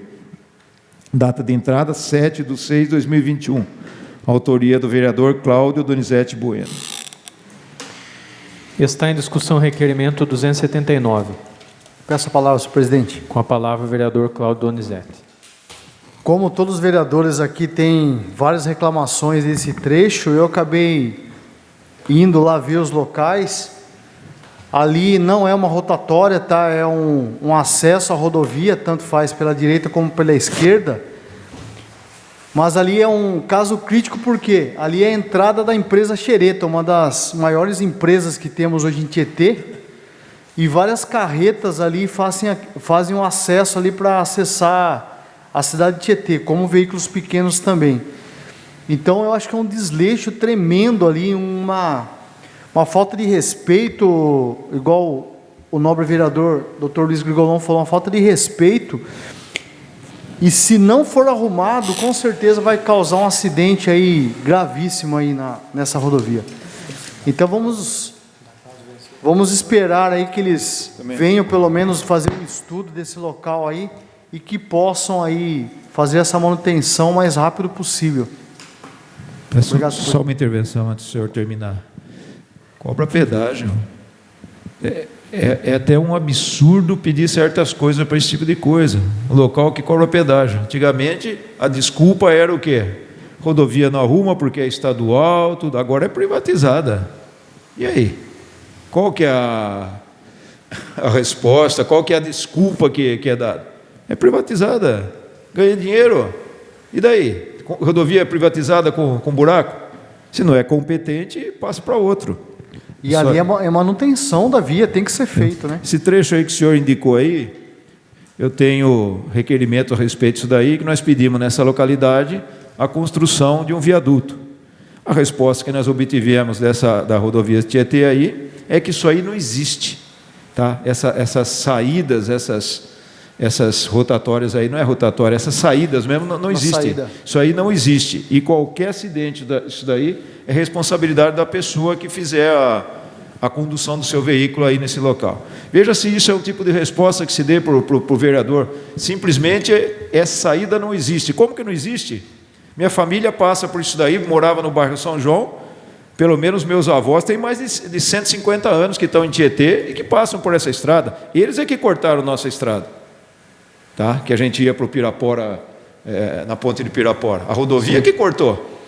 [SPEAKER 2] Data de entrada, 7/6/2021. Autoria do vereador Cláudio Donizete Bueno.
[SPEAKER 1] Está em discussão requerimento 279.
[SPEAKER 7] Peço a palavra, senhor presidente.
[SPEAKER 1] Com a palavra o vereador Cláudio Donizete.
[SPEAKER 7] Como todos os vereadores aqui têm várias reclamações desse trecho, eu acabei indo lá ver os locais. Ali não é uma rotatória, tá? É um acesso à rodovia, tanto faz pela direita como pela esquerda. Mas ali é um caso crítico porque ali é a entrada da empresa Xereta, uma das maiores empresas que temos hoje em Tietê, e várias carretas ali fazem um acesso ali para acessar a cidade de Tietê, como veículos pequenos também. Então eu acho que é um desleixo tremendo ali, uma falta de respeito, igual o nobre vereador Dr. Luiz Grigolon falou, uma falta de respeito. E se não for arrumado, com certeza vai causar um acidente aí gravíssimo aí nessa rodovia. Então vamos esperar aí que eles venham pelo menos fazer um estudo desse local aí e que possam aí fazer essa manutenção o mais rápido possível.
[SPEAKER 2] Peço
[SPEAKER 7] Obrigado,
[SPEAKER 2] só uma intervenção antes do senhor terminar. Cobra pedágio. É até um absurdo pedir certas coisas para esse tipo de coisa. O local que cobra pedágio. Antigamente, a desculpa era o quê? Rodovia não arruma porque é estadual, tudo. Agora é privatizada. E aí? Qual que é a resposta? Qual que é a desculpa que é dada? É privatizada. Ganha dinheiro. E daí? Rodovia privatizada com buraco? Se não é competente, passa para outro.
[SPEAKER 7] E ali é manutenção da via, tem que ser feito, né?
[SPEAKER 2] Esse trecho aí que o senhor indicou aí, eu tenho requerimento a respeito disso daí, que nós pedimos nessa localidade a construção de um viaduto. A resposta que nós obtivemos da rodovia Tietê aí é que isso aí não existe, tá? Essas saídas, essas rotatórias aí, não é rotatória, essas saídas mesmo não existem. Isso aí não existe. E qualquer acidente disso daí é responsabilidade da pessoa que fizer a condução do seu veículo aí nesse local. Veja se isso é o tipo de resposta que se dê para o vereador. Simplesmente essa saída não existe. Como que não existe? Minha família passa por isso daí, morava no bairro São João, pelo menos meus avós têm mais de 150 anos que estão em Tietê e que passam por essa estrada. Eles é que cortaram nossa estrada, tá? Que a gente ia para o Pirapora, na ponte de Pirapora. A rodovia que cortou,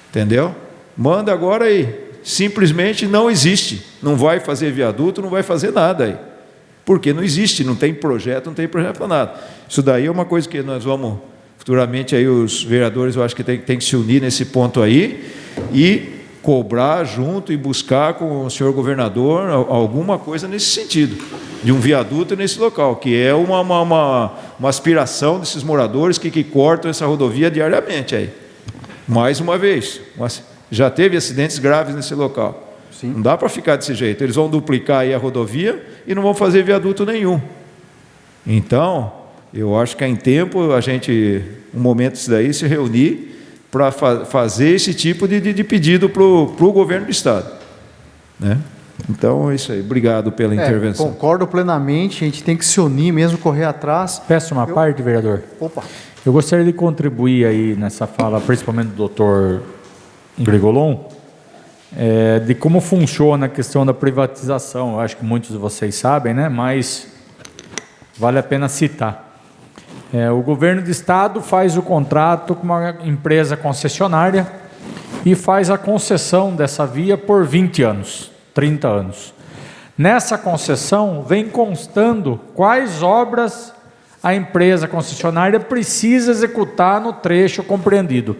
[SPEAKER 2] entendeu? Manda agora aí. Simplesmente não existe. Não vai fazer viaduto, não vai fazer nada aí. Porque não existe, não tem projeto para nada. Isso daí é uma coisa que nós vamos, futuramente, aí os vereadores, eu acho que tem que se unir nesse ponto aí e cobrar junto e buscar com o senhor governador alguma coisa nesse sentido. de um viaduto nesse local, que é uma aspiração desses moradores que cortam essa rodovia diariamente aí. Mais uma vez, já teve acidentes graves nesse local.
[SPEAKER 7] Sim.
[SPEAKER 2] Não dá para ficar desse jeito. Eles vão duplicar aí a rodovia e não vão fazer viaduto nenhum. Então, eu acho que é em tempo a gente, um momento disso daí, se reunir para fazer esse tipo de pedido para o governo do Estado. Né? Então, é isso aí. Obrigado pela intervenção.
[SPEAKER 7] Concordo plenamente, a gente tem que se unir mesmo, correr atrás.
[SPEAKER 5] Peço uma parte, vereador.
[SPEAKER 7] Opa.
[SPEAKER 5] Eu gostaria de contribuir aí nessa fala, principalmente do doutor Grigolon, de como funciona a questão da privatização. Eu acho que muitos de vocês sabem, né? Mas vale a pena citar. O governo do estado faz o contrato com uma empresa concessionária e faz a concessão dessa via por 20 anos, 30 anos. Nessa concessão vem constando quais obras a empresa concessionária precisa executar no trecho compreendido.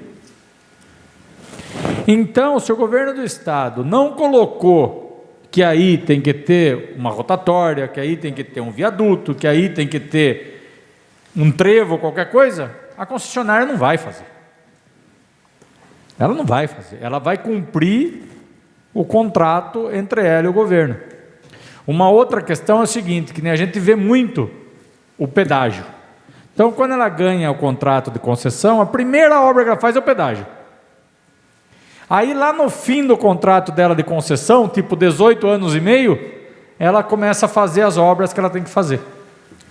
[SPEAKER 5] Então, se o governo do estado não colocou que aí tem que ter uma rotatória, que aí tem que ter um viaduto, que aí tem que ter um trevo, qualquer coisa, a concessionária não vai fazer. Ela não vai fazer. Ela vai cumprir o contrato entre ela e o governo. Uma outra questão é o seguinte, que a gente vê muito o pedágio. Então, quando ela ganha o contrato de concessão, a primeira obra que ela faz é o pedágio. Aí, lá no fim do contrato dela de concessão, tipo 18 anos e meio, ela começa a fazer as obras que ela tem que fazer.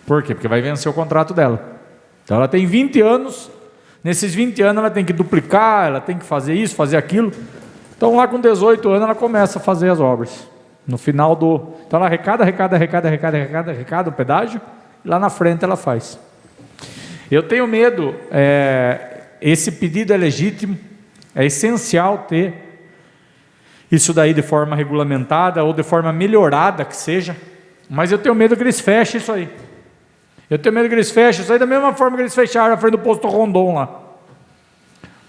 [SPEAKER 5] Por quê? Porque vai vencer o contrato dela. Então, ela tem 20 anos, nesses 20 anos ela tem que duplicar, ela tem que fazer isso, fazer aquilo. Então, lá com 18 anos, ela começa a fazer as obras. No final do... Então, ela arrecada o pedágio, e lá na frente ela faz. Eu tenho medo, esse pedido é legítimo, é essencial ter isso daí de forma regulamentada ou de forma melhorada que seja, mas eu tenho medo que eles fechem isso aí. Eu tenho medo que eles fechem isso aí da mesma forma que eles fecharam a frente do posto Rondon lá.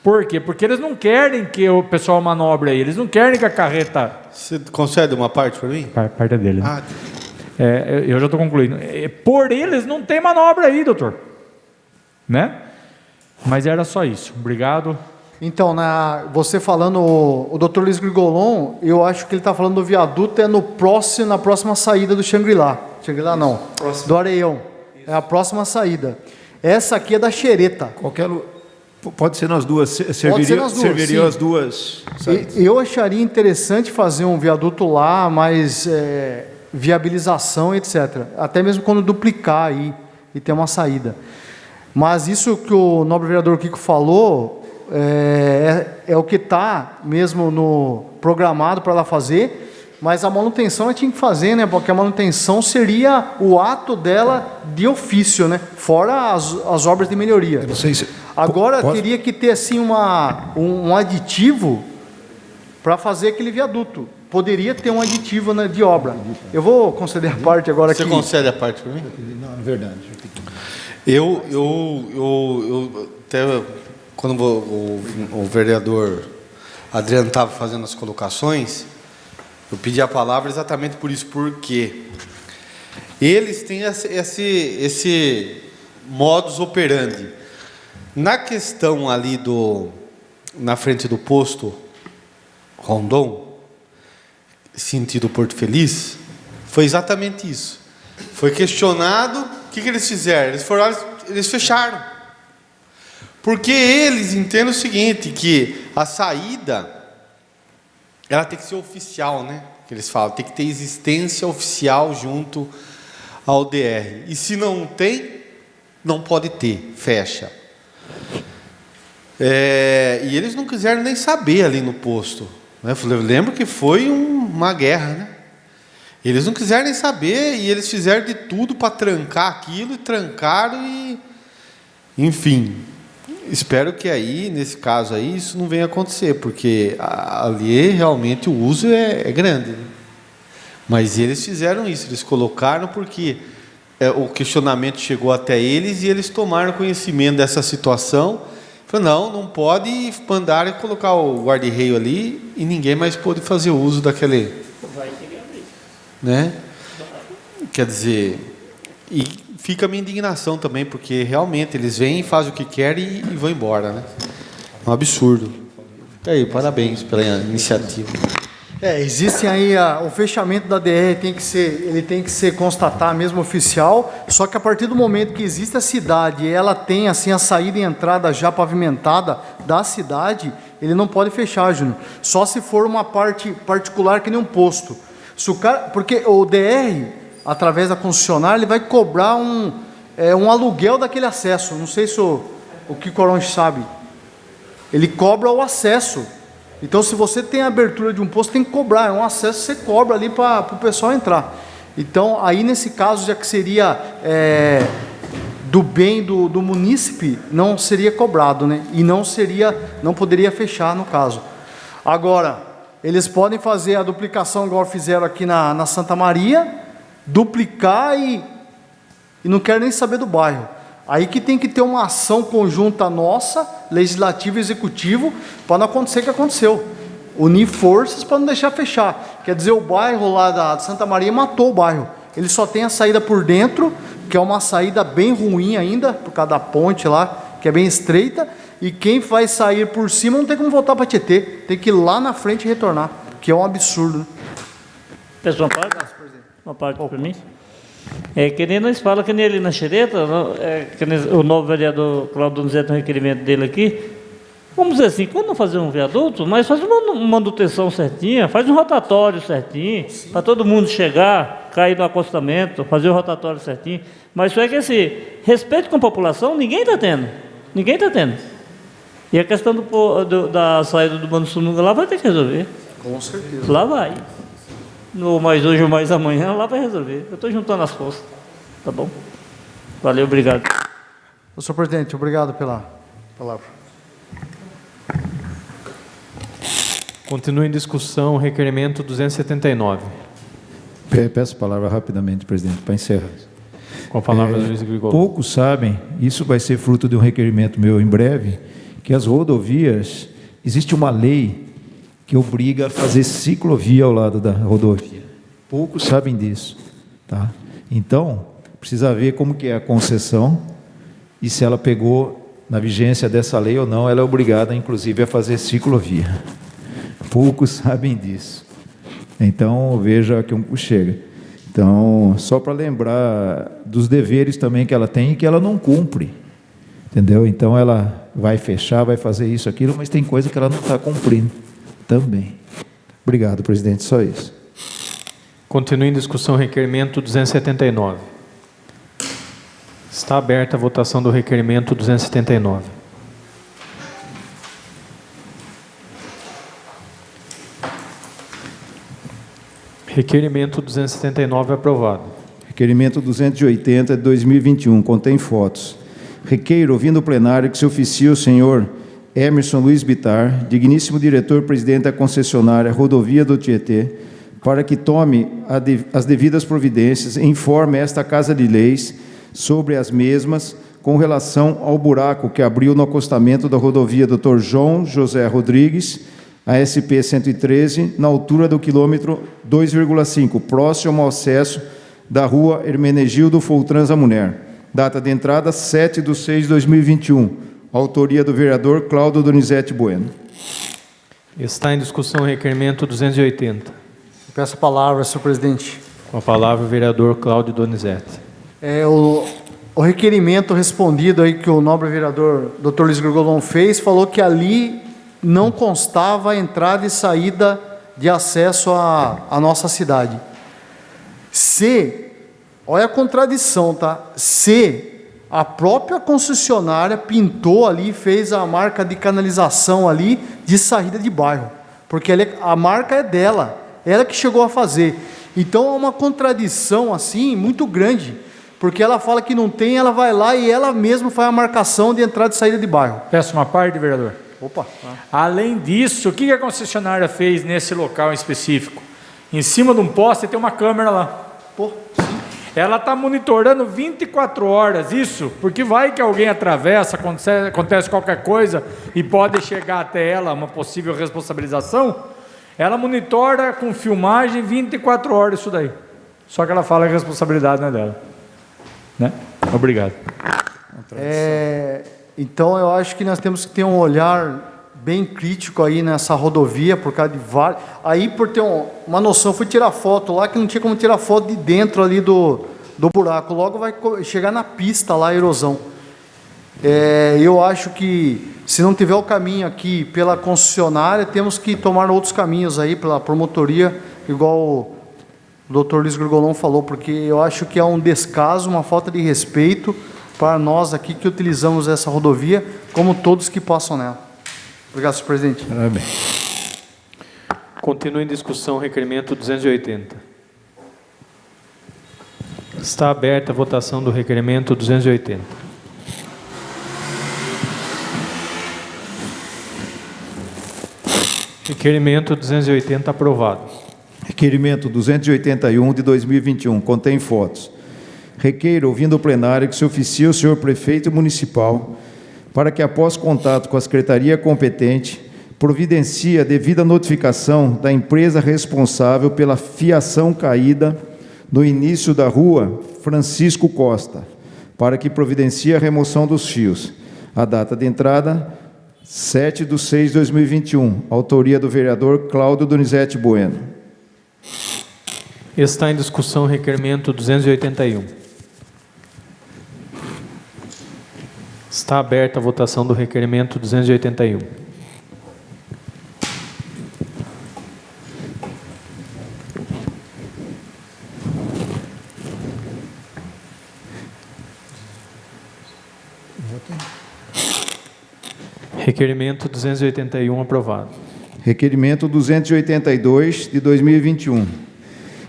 [SPEAKER 5] Por quê? Porque eles não querem que o pessoal manobre aí, eles não querem que a carreta...
[SPEAKER 4] Você concede uma parte para mim?
[SPEAKER 5] Parte é dele, né? Eu já estou concluindo. Por eles não tem manobra aí, doutor. Né? Mas era só isso. Obrigado.
[SPEAKER 7] Então, você falando, o doutor Luiz Grigolon, eu acho que ele está falando do viaduto, na próxima saída do Xangri-Lá. Xangri-Lá não, do Areião. Isso. É a próxima saída. Essa aqui é da Xereta.
[SPEAKER 2] Pode ser nas duas, serviriam as duas.
[SPEAKER 7] Eu acharia interessante fazer um viaduto lá, mas viabilização, etc. Até mesmo quando duplicar aí e ter uma saída. Mas isso que o nobre vereador Kiko falou é o que está mesmo no programado para ela fazer, mas a manutenção ela tinha que fazer, né? Porque a manutenção seria o ato dela de ofício, né? Fora as obras de melhoria.
[SPEAKER 2] Eu não sei se...
[SPEAKER 7] Agora teria que ter assim um aditivo para fazer aquele viaduto. Poderia ter um aditivo, né, de obra. Eu vou conceder a parte agora aqui.
[SPEAKER 4] Você concede a parte para mim?
[SPEAKER 2] Não, é verdade.
[SPEAKER 4] Eu até quando o vereador Adriano estava fazendo as colocações, eu pedi a palavra exatamente por isso, porque eles têm esse modus operandi. Na questão ali na frente do posto Rondon, sentido Porto Feliz, foi exatamente isso. Foi questionado, o que eles fizeram? Eles fecharam. Porque eles entendem o seguinte, que a saída, ela tem que ser oficial, né? Que eles falam, tem que ter existência oficial junto ao DR. E se não tem, não pode ter, fecha. E eles não quiseram nem saber ali no posto. Né? Eu lembro que foi uma guerra, né? Eles não quiseram nem saber e eles fizeram de tudo para trancar aquilo, e trancaram e... Enfim, espero que aí, nesse caso aí, isso não venha acontecer, porque ali realmente o uso é grande. Né? Mas eles fizeram isso, eles colocaram porque o questionamento chegou até eles e eles tomaram conhecimento dessa situação. Falaram, não pode mandar e colocar o guarda-reio ali e ninguém mais pode fazer uso daquele... Vai ter que abrir. Né? Quer dizer, e fica a minha indignação também, porque realmente eles vêm, fazem o que querem e vão embora, né? É um absurdo. E aí, parabéns pela iniciativa.
[SPEAKER 7] Existem aí o fechamento da DR ele tem que ser constatado mesmo oficial, só que a partir do momento que existe a cidade, ela tem assim a saída e entrada já pavimentada da cidade, ele não pode fechar, Júnior. Só se for uma parte particular que nem um posto. Se o cara, porque o DR, através da concessionária, ele vai cobrar um aluguel daquele acesso. Não sei se o que Coronel sabe. Ele cobra o acesso. Então, se você tem a abertura de um posto, tem que cobrar. É um acesso que você cobra ali para o pessoal entrar. Então, aí nesse caso, já que seria do bem do munícipe, não seria cobrado, né? E não poderia fechar no caso. Agora, eles podem fazer a duplicação igual fizeram aqui na Santa Maria, duplicar e não querem nem saber do bairro. Aí que tem que ter uma ação conjunta nossa, legislativo e executivo, para não acontecer o que aconteceu. Unir forças para não deixar fechar. Quer dizer, o bairro lá da Santa Maria matou o bairro. Ele só tem a saída por dentro, que é uma saída bem ruim ainda, por causa da ponte lá, que é bem estreita, e quem vai sair por cima não tem como voltar para Tietê, tem que ir lá na frente e retornar, que é um absurdo. Né?
[SPEAKER 3] Pessoal, uma parte para mim. Que nem nós falamos que nem ali na Xereta, que nem o novo vereador Cláudio Donizete tem um requerimento dele aqui. Vamos dizer assim, quando não fazer um viaduto, mas faz uma manutenção certinha, faz um rotatório certinho, para todo mundo chegar, cair no acostamento, fazer o rotatório certinho. Mas só é que esse respeito com a população, ninguém está tendo. Ninguém está tendo. E a questão da saída do Mano Sununga lá vai ter que resolver.
[SPEAKER 7] Com certeza.
[SPEAKER 3] Lá vai. No mais hoje ou mais amanhã, lá vai resolver. Eu estou juntando as forças. Tá bom? Valeu, obrigado.
[SPEAKER 7] Senhor presidente, obrigado pela palavra.
[SPEAKER 1] Continua em discussão o requerimento 279.
[SPEAKER 2] Peço a palavra rapidamente, presidente, para encerrar.
[SPEAKER 1] Com a palavra do Luiz Grigol.
[SPEAKER 2] Poucos sabem, isso vai ser fruto de um requerimento meu em breve, que as rodovias, existe uma lei que obriga a fazer ciclovia ao lado da rodovia. Poucos sabem disso. Tá? Então, precisa ver como que é a concessão e se ela pegou na vigência dessa lei ou não, ela é obrigada, inclusive, a fazer ciclovia. Poucos sabem disso. Então, veja que um chega. Então, só para lembrar dos deveres também que ela tem e que ela não cumpre. Entendeu? Então, ela vai fechar, vai fazer isso, aquilo, mas tem coisa que ela não está cumprindo também. Obrigado, presidente. Só isso.
[SPEAKER 1] Continua em discussão o requerimento 279. Está aberta a votação do requerimento 279. Requerimento 279 aprovado.
[SPEAKER 2] Requerimento 280 de 2021, contém fotos. Requeiro, ouvindo o plenário, que se oficie o senhor Emerson Luiz Bittar, digníssimo diretor-presidente da concessionária Rodovia do Tietê, para que tome as devidas providências e informe esta Casa de Leis sobre as mesmas com relação ao buraco que abriu no acostamento da rodovia Dr. João José Rodrigues, a SP-113, na altura do quilômetro 2,5, próximo ao acesso da rua Hermenegildo Foltrans Amuner. Data de entrada 7/6/2021. Autoria do vereador Cláudio Donizete Bueno.
[SPEAKER 1] Está em discussão o requerimento 280.
[SPEAKER 7] Peço a palavra, senhor presidente.
[SPEAKER 1] Com a palavra o vereador Cláudio Donizete.
[SPEAKER 7] O requerimento respondido aí que o nobre vereador Dr. Luiz Grigolon fez, falou que ali não constava a entrada e saída de acesso à nossa cidade. Olha a contradição, tá? A própria concessionária pintou ali, fez a marca de canalização ali de saída de bairro, porque a marca é dela, ela que chegou a fazer. Então é uma contradição assim muito grande, porque ela fala que não tem, ela vai lá e ela mesma faz a marcação de entrada e saída de bairro.
[SPEAKER 5] Peço uma parte, vereador.
[SPEAKER 7] Opa.
[SPEAKER 5] Além disso, o que a concessionária fez nesse local em específico? Em cima de um poste tem uma câmera lá.
[SPEAKER 7] Pô,
[SPEAKER 5] ela está monitorando 24 horas isso, porque vai que alguém atravessa, acontece qualquer coisa e pode chegar até ela uma possível responsabilização. Ela monitora com filmagem 24 horas isso daí. Só que ela fala que a responsabilidade não é dela. Né? Obrigado.
[SPEAKER 7] Então, eu acho que nós temos que ter um olhar bem crítico aí nessa rodovia, por causa de vários... Aí, por ter uma noção, fui tirar foto lá, que não tinha como tirar foto de dentro ali do buraco. Logo vai chegar na pista lá, a erosão. Eu acho que, se não tiver o caminho aqui pela concessionária, temos que tomar outros caminhos aí, pela promotoria, igual o Dr. Luiz Grigolon falou, porque eu acho que é um descaso, uma falta de respeito para nós aqui que utilizamos essa rodovia, como todos que passam nela. Obrigado, senhor presidente.
[SPEAKER 2] Parabéns.
[SPEAKER 1] Continua em discussão o requerimento 280. Está aberta a votação do requerimento 280. Requerimento 280 aprovado.
[SPEAKER 2] Requerimento 281 de 2021, contém fotos. Requeiro, ouvindo o plenário, que se oficie o senhor prefeito municipal para que, após contato com a secretaria competente, providencie a devida notificação da empresa responsável pela fiação caída no início da rua Francisco Costa, para que providencie a remoção dos fios. A data de entrada, 7/6/2021. Autoria do vereador Cláudio Donizete Bueno.
[SPEAKER 1] Está em discussão o requerimento 281. Está aberta a votação do requerimento 281. Requerimento 281 aprovado.
[SPEAKER 2] Requerimento 282 de 2021.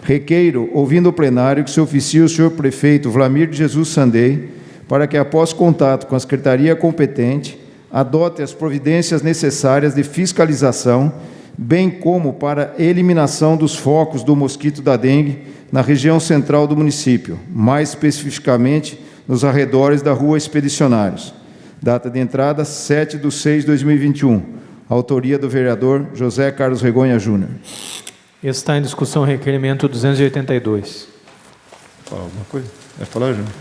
[SPEAKER 2] Requeiro, ouvindo o plenário, que se oficie o senhor prefeito Vlamir de Jesus Sandei para que, após contato com a secretaria competente, adote as providências necessárias de fiscalização, bem como para eliminação dos focos do mosquito da dengue na região central do município, mais especificamente nos arredores da Rua Expedicionários. Data de entrada, 7/6/2021. Autoria do vereador José Carlos Regonha Júnior.
[SPEAKER 1] Está em discussão o requerimento 282.
[SPEAKER 2] Fala alguma coisa? Vai falar, Júnior?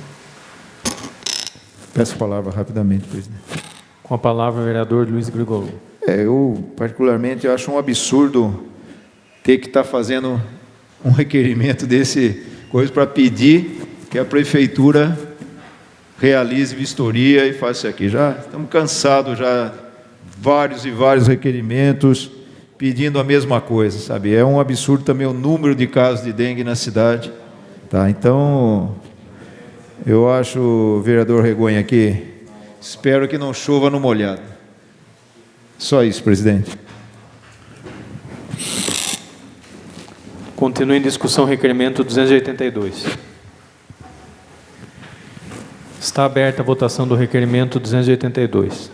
[SPEAKER 2] Peço a palavra rapidamente, presidente.
[SPEAKER 1] Com a palavra o vereador Luiz Grigolon.
[SPEAKER 2] Eu, particularmente, acho um absurdo ter que estar fazendo um requerimento desse coisa para pedir que a prefeitura realize vistoria e faça isso aqui. Já estamos cansados, já vários e vários requerimentos pedindo a mesma coisa, sabe? É um absurdo também o número de casos de dengue na cidade. Tá? Então, eu acho, vereador Regonha, aqui, espero que não chova no molhado. Só isso, presidente.
[SPEAKER 1] Continua em discussão o requerimento 282. Está aberta a votação do requerimento 282.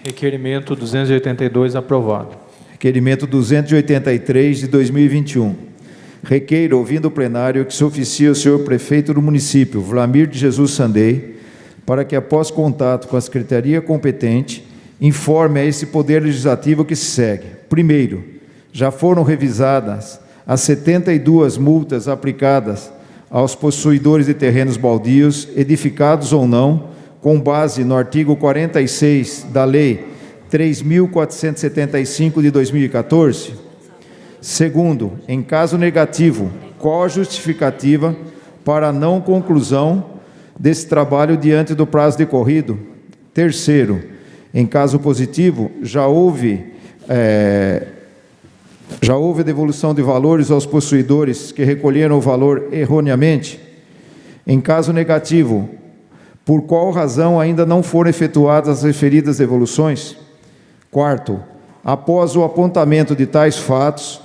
[SPEAKER 1] Requerimento 282 aprovado.
[SPEAKER 2] Requerimento 283 de 2021. Requeiro, ouvindo o plenário, que se oficie o senhor prefeito do município, Vlamir de Jesus Sandei, para que, após contato com a secretaria competente, informe a esse Poder Legislativo que se segue. Primeiro, já foram revisadas as 72 multas aplicadas aos possuidores de terrenos baldios, edificados ou não, com base no artigo 46 da Lei 3.475 de 2014. Segundo, em caso negativo, qual a justificativa para a não conclusão desse trabalho diante do prazo decorrido? Terceiro, em caso positivo, já houve a devolução de valores aos possuidores que recolheram o valor erroneamente? Em caso negativo, por qual razão ainda não foram efetuadas as referidas devoluções? Quarto, após o apontamento de tais fatos,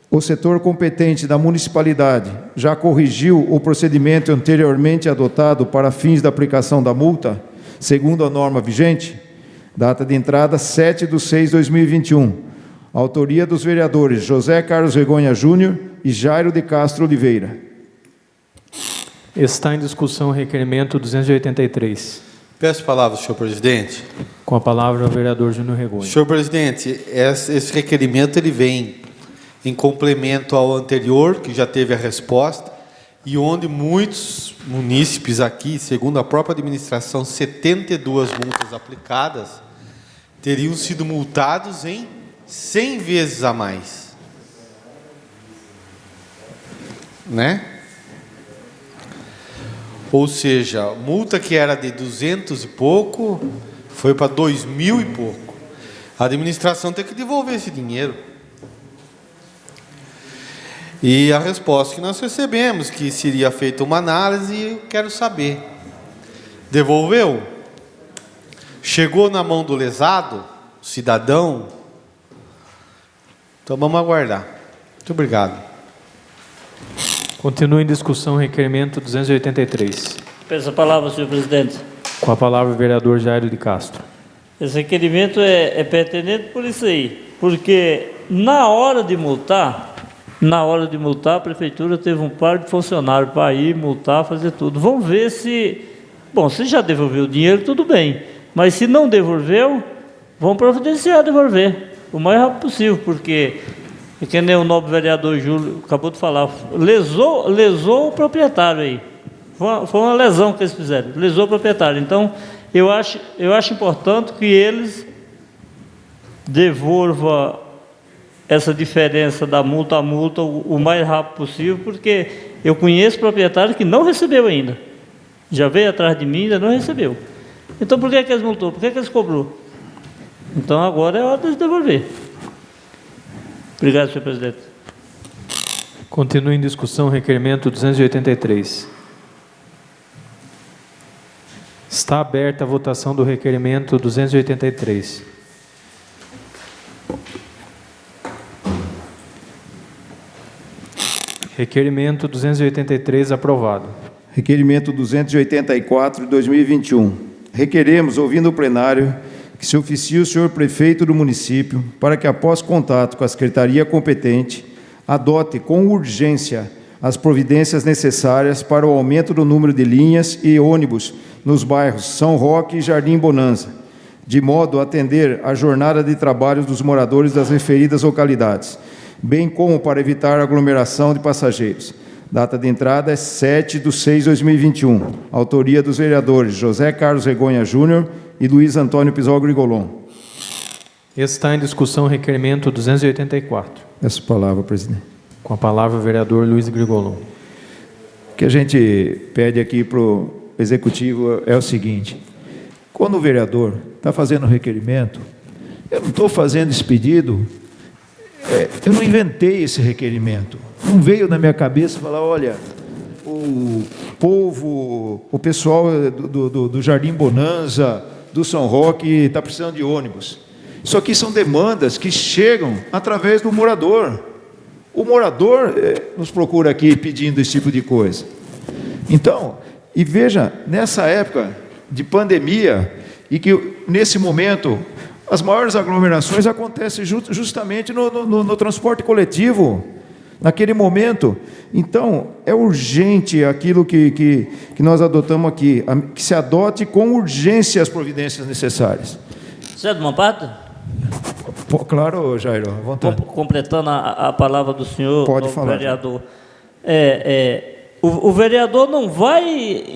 [SPEAKER 2] o setor competente da municipalidade já corrigiu o procedimento anteriormente adotado para fins da aplicação da multa, segundo a norma vigente? Data de entrada, 7/6/2021. Autoria dos vereadores José Carlos Regonha Júnior e Jairo de Castro Oliveira.
[SPEAKER 1] Está em discussão o requerimento 283.
[SPEAKER 4] Peço palavras, senhor presidente.
[SPEAKER 1] Com a palavra o vereador Júnior Regonha.
[SPEAKER 4] Senhor presidente, esse requerimento ele vem em complemento ao anterior, que já teve a resposta, e onde muitos munícipes aqui, segundo a própria administração, 72 multas aplicadas, teriam sido multados em 100 vezes a mais. Né? Ou seja, multa que era de 200 e pouco, foi para 2.000 e pouco. A administração tem que devolver esse dinheiro. E a resposta que nós recebemos, que seria feita uma análise, eu quero saber. Devolveu? Chegou na mão do lesado, cidadão? Então vamos aguardar. Muito obrigado.
[SPEAKER 1] Continua em discussão o requerimento 283.
[SPEAKER 3] Peço a palavra, senhor presidente.
[SPEAKER 1] Com a palavra o vereador Jairo de Castro.
[SPEAKER 3] Esse requerimento é pertinente por isso aí, porque na hora de multar, a prefeitura teve um par de funcionários para ir multar, fazer tudo. Vamos ver se... Bom, se já devolveu o dinheiro, tudo bem. Mas se não devolveu, vamos providenciar devolver o mais rápido possível, porque, que nem o nobre vereador Júlio acabou de falar, lesou o proprietário aí. Foi uma lesão que eles fizeram, lesou o proprietário. Então, eu acho importante que eles devolvam essa diferença da multa a multa o mais rápido possível, porque eu conheço proprietário que não recebeu ainda. Já veio atrás de mim e ainda não recebeu. Então, por que eles multou? Por que eles cobrou? Então, agora é hora de devolver. Obrigado, senhor presidente.
[SPEAKER 1] Continua em discussão o requerimento 283. Está aberta a votação do requerimento 283. Requerimento 283 aprovado.
[SPEAKER 2] Requerimento 284 de 2021. Requeremos, ouvindo o plenário, que se oficie o senhor prefeito do município para que, após contato com a secretaria competente, adote com urgência as providências necessárias para o aumento do número de linhas e ônibus nos bairros São Roque e Jardim Bonanza, de modo a atender a jornada de trabalho dos moradores das referidas localidades, bem como para evitar aglomeração de passageiros. Data de entrada é 7/6/2021. Autoria dos vereadores José Carlos Regonha Júnior e Luiz Antônio Pisol Grigolon.
[SPEAKER 1] Está em discussão o requerimento 284.
[SPEAKER 2] Essa palavra, presidente.
[SPEAKER 1] Com a palavra o vereador Luiz Grigolon.
[SPEAKER 2] O que a gente pede aqui para o executivo é o seguinte: quando o vereador está fazendo o requerimento, eu não estou fazendo esse pedido, eu não inventei esse requerimento. Não veio na minha cabeça falar, olha, o povo, o pessoal do Jardim Bonanza, do São Roque, está precisando de ônibus. Isso aqui são demandas que chegam através do morador. O morador nos procura aqui pedindo esse tipo de coisa. Então, e veja, nessa época de pandemia, e que nesse momento as maiores aglomerações acontecem justamente no transporte coletivo, naquele momento. Então, é urgente aquilo que nós adotamos aqui, que se adote com urgência as providências necessárias.
[SPEAKER 3] Você é de uma parte?
[SPEAKER 2] Claro, Jairo, à vontade.
[SPEAKER 3] Completando a palavra do senhor,
[SPEAKER 2] pode falar,
[SPEAKER 3] vereador. O vereador não vai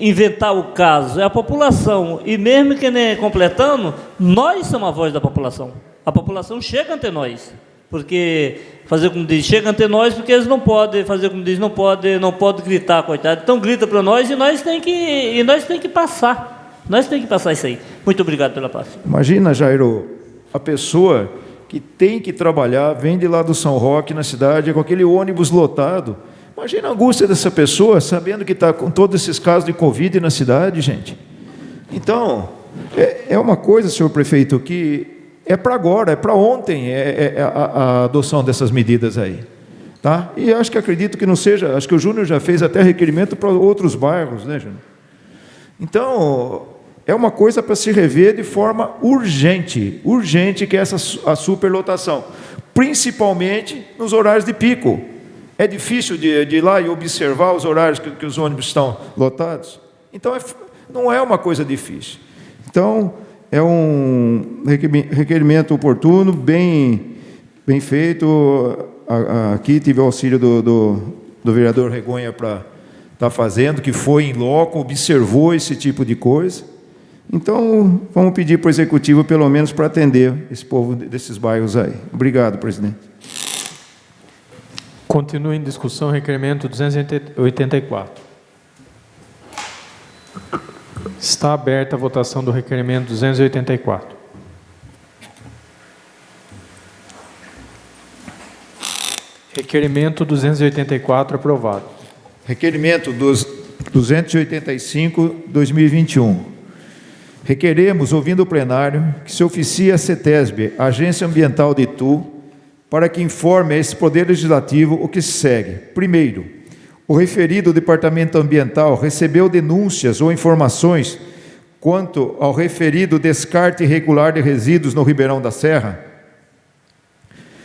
[SPEAKER 3] inventar o caso, é a população. E mesmo que nem completando, nós somos a voz da população. A população chega ante nós. Porque, fazer como diz, chega ante nós porque eles não podem, fazer como diz, não pode gritar, coitado. Então grita para nós e nós tem que passar. Nós tem que passar isso aí. Muito obrigado pela paz.
[SPEAKER 2] Imagina, Jairo, a pessoa que tem que trabalhar, vem de lá do São Roque, na cidade, com aquele ônibus lotado. Imagina a angústia dessa pessoa, sabendo que está com todos esses casos de Covid na cidade, gente. Então, é uma coisa, senhor prefeito, que é para agora, é para ontem, a adoção dessas medidas aí. Tá? E acredito que não seja, acho que o Júnior já fez até requerimento para outros bairros, né, Júnior? Então, é uma coisa para se rever de forma urgente, que é a superlotação, principalmente nos horários de pico. É difícil de ir lá e observar os horários que os ônibus estão lotados? Então, não é uma coisa difícil. Então, é um requerimento oportuno, bem feito. Aqui tive o auxílio do vereador Regonha para estar fazendo, que foi em loco, observou esse tipo de coisa. Então, vamos pedir para o Executivo, pelo menos, para atender esse povo desses bairros aí. Obrigado, presidente.
[SPEAKER 1] Continua em discussão o requerimento 284. Está aberta a votação do requerimento 284. Requerimento 284 aprovado.
[SPEAKER 2] Requerimento dos 285/2021. Requeremos, ouvindo o plenário, que se oficie a CETESB, Agência Ambiental de Itu, para que informe a esse Poder Legislativo o que se segue. Primeiro, o referido Departamento Ambiental recebeu denúncias ou informações quanto ao referido descarte irregular de resíduos no Ribeirão da Serra?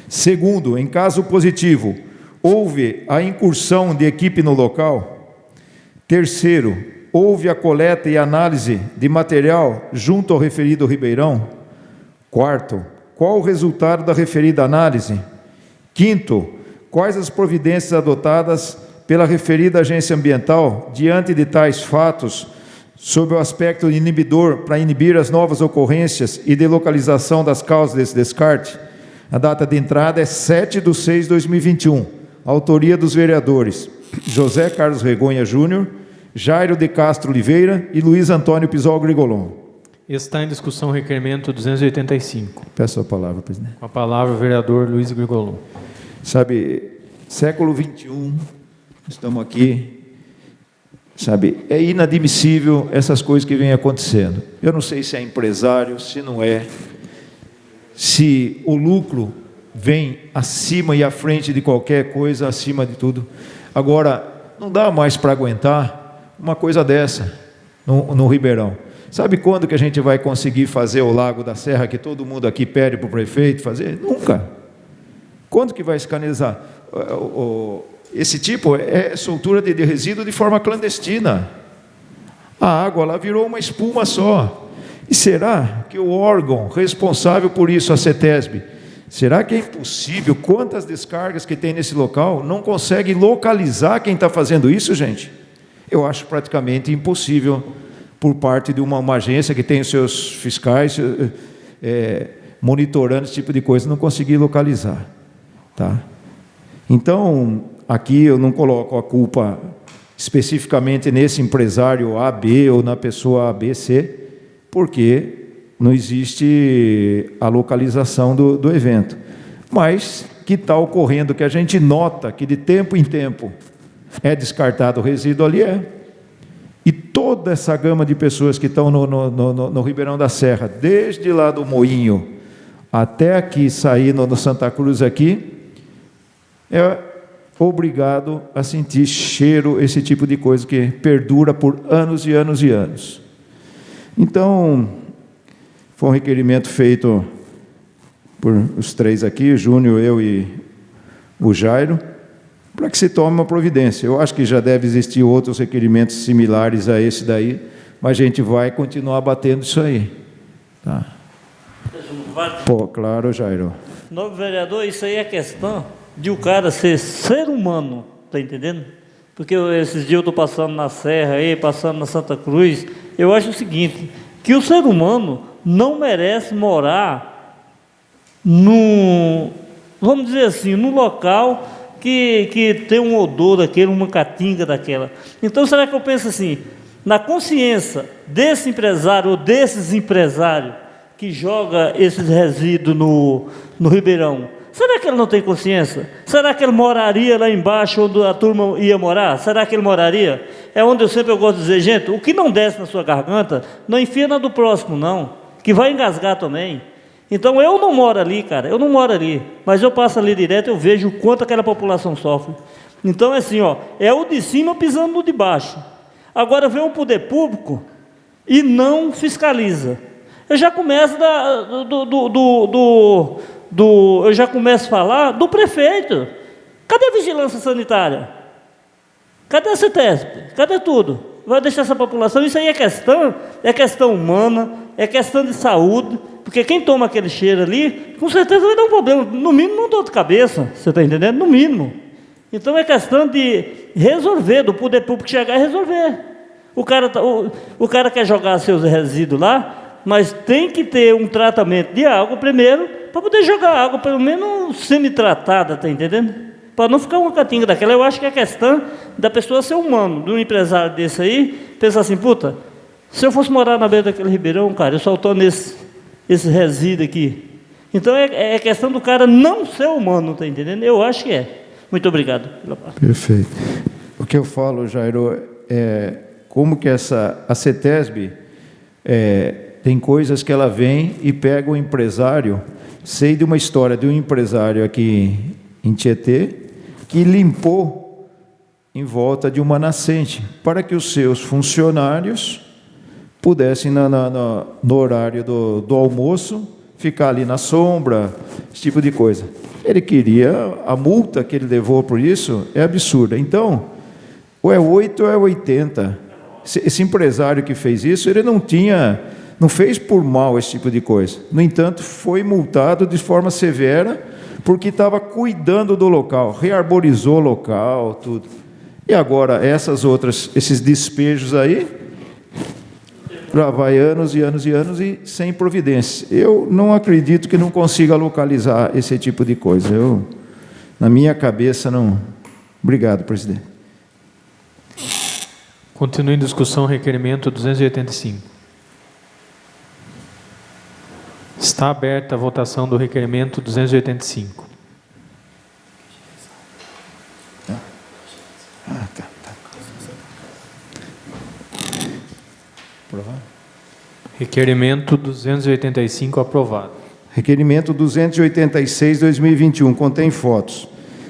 [SPEAKER 2] Segundo, em caso positivo, houve a incursão de equipe no local? Terceiro, houve a coleta e análise de material junto ao referido Ribeirão? Quarto, qual o resultado da referida análise? Quinto, quais as providências adotadas pela referida agência ambiental diante de tais fatos, sob o aspecto inibidor para inibir as novas ocorrências e de localização das causas desse descarte? A data de entrada é 7/6/2021. Autoria dos vereadores José Carlos Regonha Júnior, Jairo de Castro Oliveira e Luiz Antônio Pisol Grigolon.
[SPEAKER 1] Está em discussão o requerimento 285.
[SPEAKER 2] Peço a palavra, presidente.
[SPEAKER 1] Com a palavra o vereador Luiz Grigolon.
[SPEAKER 2] Sabe, século XXI, estamos aqui, sabe, é inadmissível essas coisas que vêm acontecendo. Eu não sei se é empresário, se não é, se o lucro vem acima e à frente de qualquer coisa, acima de tudo. Agora, não dá mais para aguentar uma coisa dessa no Ribeirão. Sabe quando que a gente vai conseguir fazer o Lago da Serra, que todo mundo aqui pede para o prefeito fazer? Nunca. Quando que vai escaneizar? Esse tipo é soltura de resíduo de forma clandestina. A água lá virou uma espuma só. E será que o órgão responsável por isso, a CETESB, será que é impossível? Quantas descargas que tem nesse local não consegue localizar quem está fazendo isso, gente? Eu acho praticamente impossível, por parte de uma agência que tem os seus fiscais monitorando esse tipo de coisa, não conseguir localizar. Tá? Então, aqui eu não coloco a culpa especificamente nesse empresário A, B ou na pessoa A, B, C, porque não existe a localização do evento. Mas que está ocorrendo, que a gente nota que de tempo em tempo é descartado o resíduo ali, E toda essa gama de pessoas que estão no Ribeirão da Serra, desde lá do Moinho até aqui, sair no Santa Cruz aqui, é obrigado a sentir cheiro, esse tipo de coisa que perdura por anos e anos e anos. Então, foi um requerimento feito por os três aqui, o Júnior, eu e o Jairo, para que se tome uma providência. Eu acho que já deve existir outros requerimentos similares a esse daí, mas a gente vai continuar batendo isso aí. Tá? Pô, claro, Jairo.
[SPEAKER 3] Novo vereador, isso aí é questão de o cara ser humano, tá entendendo? Porque esses dias eu estou passando na Serra aí, passando na Santa Cruz, eu acho o seguinte, que o ser humano não merece morar vamos dizer assim, num local que tem um odor daquele, uma catinga daquela. Então, será que eu penso assim, na consciência desse empresário ou desses empresários que joga esses resíduos no Ribeirão, será que ele não tem consciência? Será que ele moraria lá embaixo onde a turma ia morar? Será que ele moraria? É onde eu gosto de dizer, gente, o que não desce na sua garganta, não enfia na do próximo não, que vai engasgar também. Então eu não moro ali, cara, eu não moro ali, mas eu passo ali direto, eu vejo o quanto aquela população sofre. Então é assim, é o de cima pisando no de baixo. Agora vem o poder público e não fiscaliza. Eu já começo eu já começo a falar do prefeito. Cadê a vigilância sanitária? Cadê a CETESB? Cadê tudo? vai deixar essa população. Isso aí é questão humana, é questão de saúde, porque quem toma aquele cheiro ali, com certeza vai dar um problema, no mínimo uma dor de cabeça, você está entendendo? No mínimo. Então é questão de resolver, do poder público chegar e resolver. O cara quer jogar seus resíduos lá, mas tem que ter um tratamento de água primeiro, para poder jogar água, pelo menos semi-tratada, está entendendo? Para não ficar uma catinga daquela. Eu acho que é questão da pessoa ser humano, de um empresário desse aí, pensar assim, puta, se eu fosse morar na beira daquele ribeirão, cara, eu só estou esse resíduo aqui. Então é questão do cara não ser humano, está entendendo? Eu acho que é. Muito obrigado pela parte.
[SPEAKER 2] Perfeito. O que eu falo, Jairo, é como que a CETESB tem coisas que ela vem e pega o empresário. Sei de uma história de um empresário aqui em Tietê que limpou em volta de uma nascente para que os seus funcionários pudessem, no horário do almoço, ficar ali na sombra, esse tipo de coisa. Ele queria, a multa que ele levou por isso é absurda. Então, ou é 8 ou é 80. Esse empresário que fez isso, ele não fez por mal esse tipo de coisa. No entanto, foi multado de forma severa, porque estava cuidando do local, rearborizou o local, tudo. E agora, esses despejos aí, já vai anos e anos e anos e sem providência. Eu não acredito que não consiga localizar esse tipo de coisa. Na minha cabeça, não. Obrigado, presidente.
[SPEAKER 1] Continue em discussão, requerimento 285. Está aberta a votação do requerimento 285.
[SPEAKER 2] Aprovado.
[SPEAKER 1] Requerimento 285 aprovado.
[SPEAKER 2] Requerimento 286/2021, contém fotos.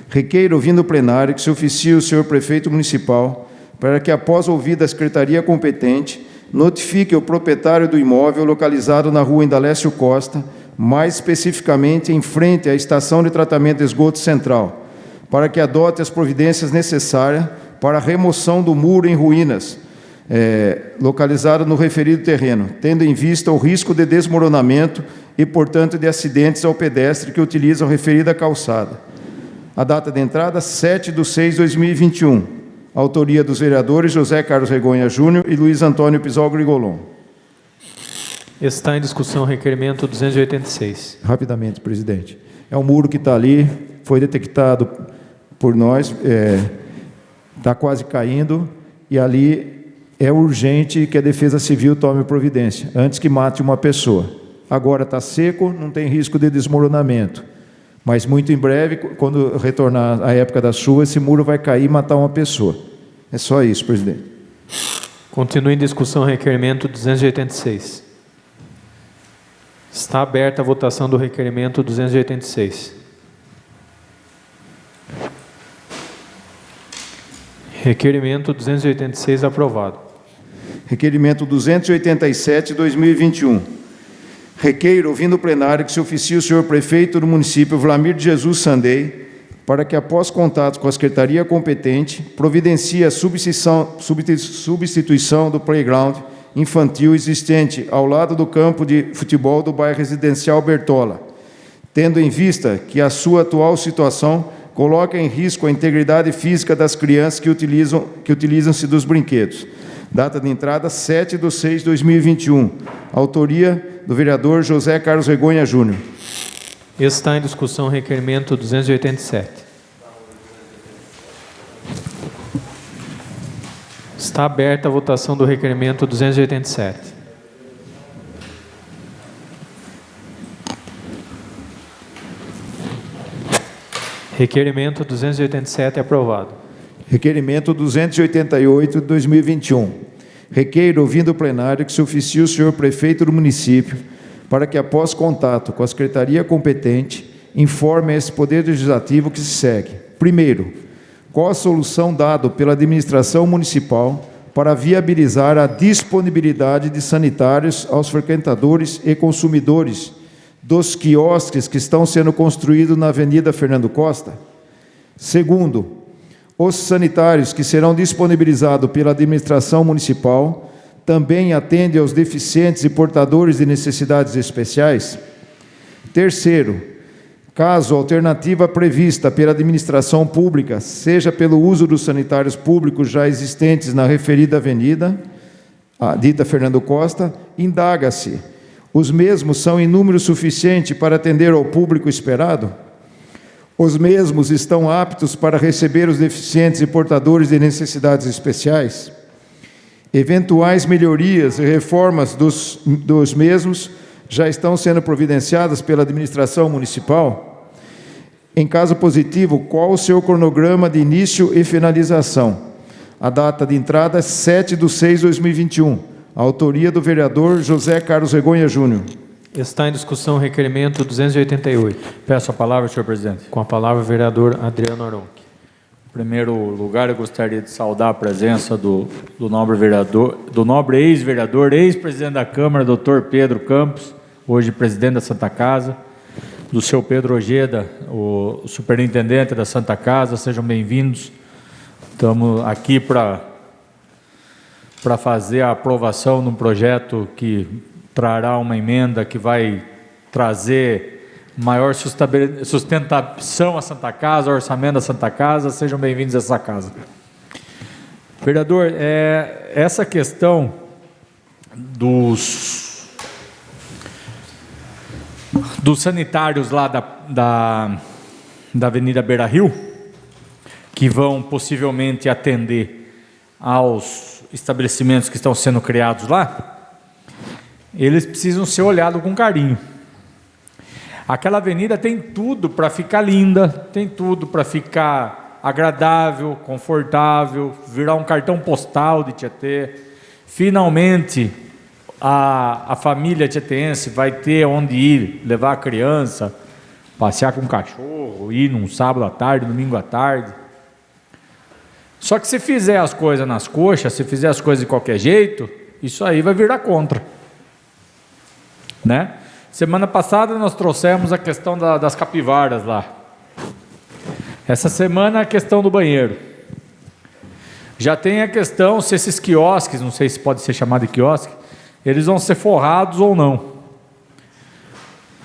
[SPEAKER 2] Requeiro, ouvindo o plenário, que se oficie o senhor prefeito municipal para que, após ouvida a secretaria competente, notifique o proprietário do imóvel localizado na rua Indalécio Costa, mais especificamente em frente à estação de tratamento de esgoto central, para que adote as providências necessárias para a remoção do muro em ruínas, localizado no referido terreno, tendo em vista o risco de desmoronamento e, portanto, de acidentes ao pedestre que utiliza a referida calçada. A data de entrada, 7/6/2021. Autoria dos vereadores José Carlos Regonha Júnior e Luiz Antônio Pisol Grigolon.
[SPEAKER 1] Está em discussão o requerimento 286.
[SPEAKER 2] Rapidamente, presidente. É um muro que está ali, foi detectado por nós, está quase caindo, e ali é urgente que a Defesa Civil tome providência, antes que mate uma pessoa. Agora está seco, não tem risco de desmoronamento, mas muito em breve, quando retornar a época da chuva, esse muro vai cair e matar uma pessoa. É só isso, presidente.
[SPEAKER 1] Continue em discussão o requerimento 286. Está aberta a votação do requerimento 286. Requerimento 286 aprovado.
[SPEAKER 2] Requerimento 287/2021. Requeiro, ouvindo o plenário, que se oficie o senhor prefeito do município, Vlamir de Jesus Sandei, para que, após contato com a secretaria competente, providencie a substituição do playground infantil existente ao lado do campo de futebol do bairro residencial Bertola, tendo em vista que a sua atual situação coloca em risco a integridade física das crianças que utilizam-se dos brinquedos. Data de entrada, 7/6/2021. Autoria do vereador José Carlos Regonha Júnior.
[SPEAKER 1] Está em discussão o requerimento 287. Está aberta a votação do requerimento 287. Requerimento 287 aprovado.
[SPEAKER 2] Requerimento 288/2021. Requeiro, ouvindo o plenário, que se oficie o senhor prefeito do município para que, após contato com a secretaria competente, informe a esse Poder Legislativo que se segue. Primeiro, qual a solução dada pela administração municipal para viabilizar a disponibilidade de sanitários aos frequentadores e consumidores dos quiosques que estão sendo construídos na Avenida Fernando Costa? Segundo, Os sanitários que serão disponibilizados pela administração municipal também atendem aos deficientes e portadores de necessidades especiais? Terceiro, caso a alternativa prevista pela administração pública seja pelo uso dos sanitários públicos já existentes na referida avenida, a dita Fernando Costa, indaga-se: os mesmos são em número suficiente para atender ao público esperado? Os mesmos estão aptos para receber os deficientes e portadores de necessidades especiais? Eventuais melhorias e reformas dos mesmos já estão sendo providenciadas pela administração municipal? Em caso positivo, qual o seu cronograma de início e finalização? A data de entrada é 7/6/2021. A autoria do vereador José Carlos Regonha Júnior.
[SPEAKER 1] Está em discussão o requerimento 288.
[SPEAKER 5] Peço a palavra, senhor presidente.
[SPEAKER 1] Com a palavra o vereador Adriano Aronchi.
[SPEAKER 5] Em primeiro lugar, eu gostaria de saudar a presença do nobre vereador, do nobre ex-vereador, ex-presidente da Câmara, doutor Pedro Campos, hoje presidente da Santa Casa, do seu Pedro Ojeda, o superintendente da Santa Casa. Sejam bem-vindos. Estamos aqui para fazer a aprovação de um projeto que trará uma emenda que vai trazer maior sustentação à Santa Casa, ao orçamento da Santa Casa. Sejam bem-vindos a essa casa. Vereador, essa questão dos sanitários lá da Avenida Beira Rio, que vão possivelmente atender aos estabelecimentos que estão sendo criados lá, eles precisam ser olhados com carinho. Aquela avenida tem tudo para ficar linda, tem tudo para ficar agradável, confortável, virar um cartão postal de Tietê. Finalmente, a família tietense vai ter onde ir, levar a criança, passear com o cachorro, ir num sábado à tarde, domingo à tarde. Só que se fizer as coisas nas coxas, se fizer as coisas de qualquer jeito, isso aí vai virar contra, né? Semana passada nós trouxemos a questão das capivaras lá. Essa semana a questão do banheiro. Já tem a questão se esses quiosques, não sei se pode ser chamado de quiosque, eles vão ser forrados ou não.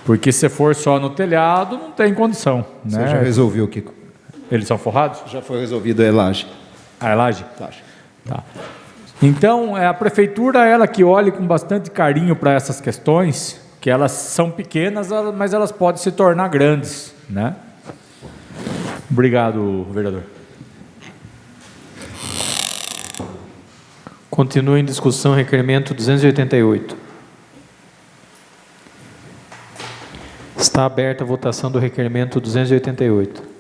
[SPEAKER 5] Porque se for só no telhado, não tem condição, né?
[SPEAKER 2] Você já resolveu, Kiko?
[SPEAKER 5] Eles são forrados?
[SPEAKER 2] Já foi resolvido, é laje.
[SPEAKER 5] Ah, é laje?
[SPEAKER 2] Laje.
[SPEAKER 5] Tá. Então, a prefeitura, ela que olhe com bastante carinho para essas questões, que elas são pequenas, mas elas podem se tornar grandes, né? Obrigado, vereador.
[SPEAKER 1] Continua em discussão o requerimento 288. Está aberta a votação do requerimento 288.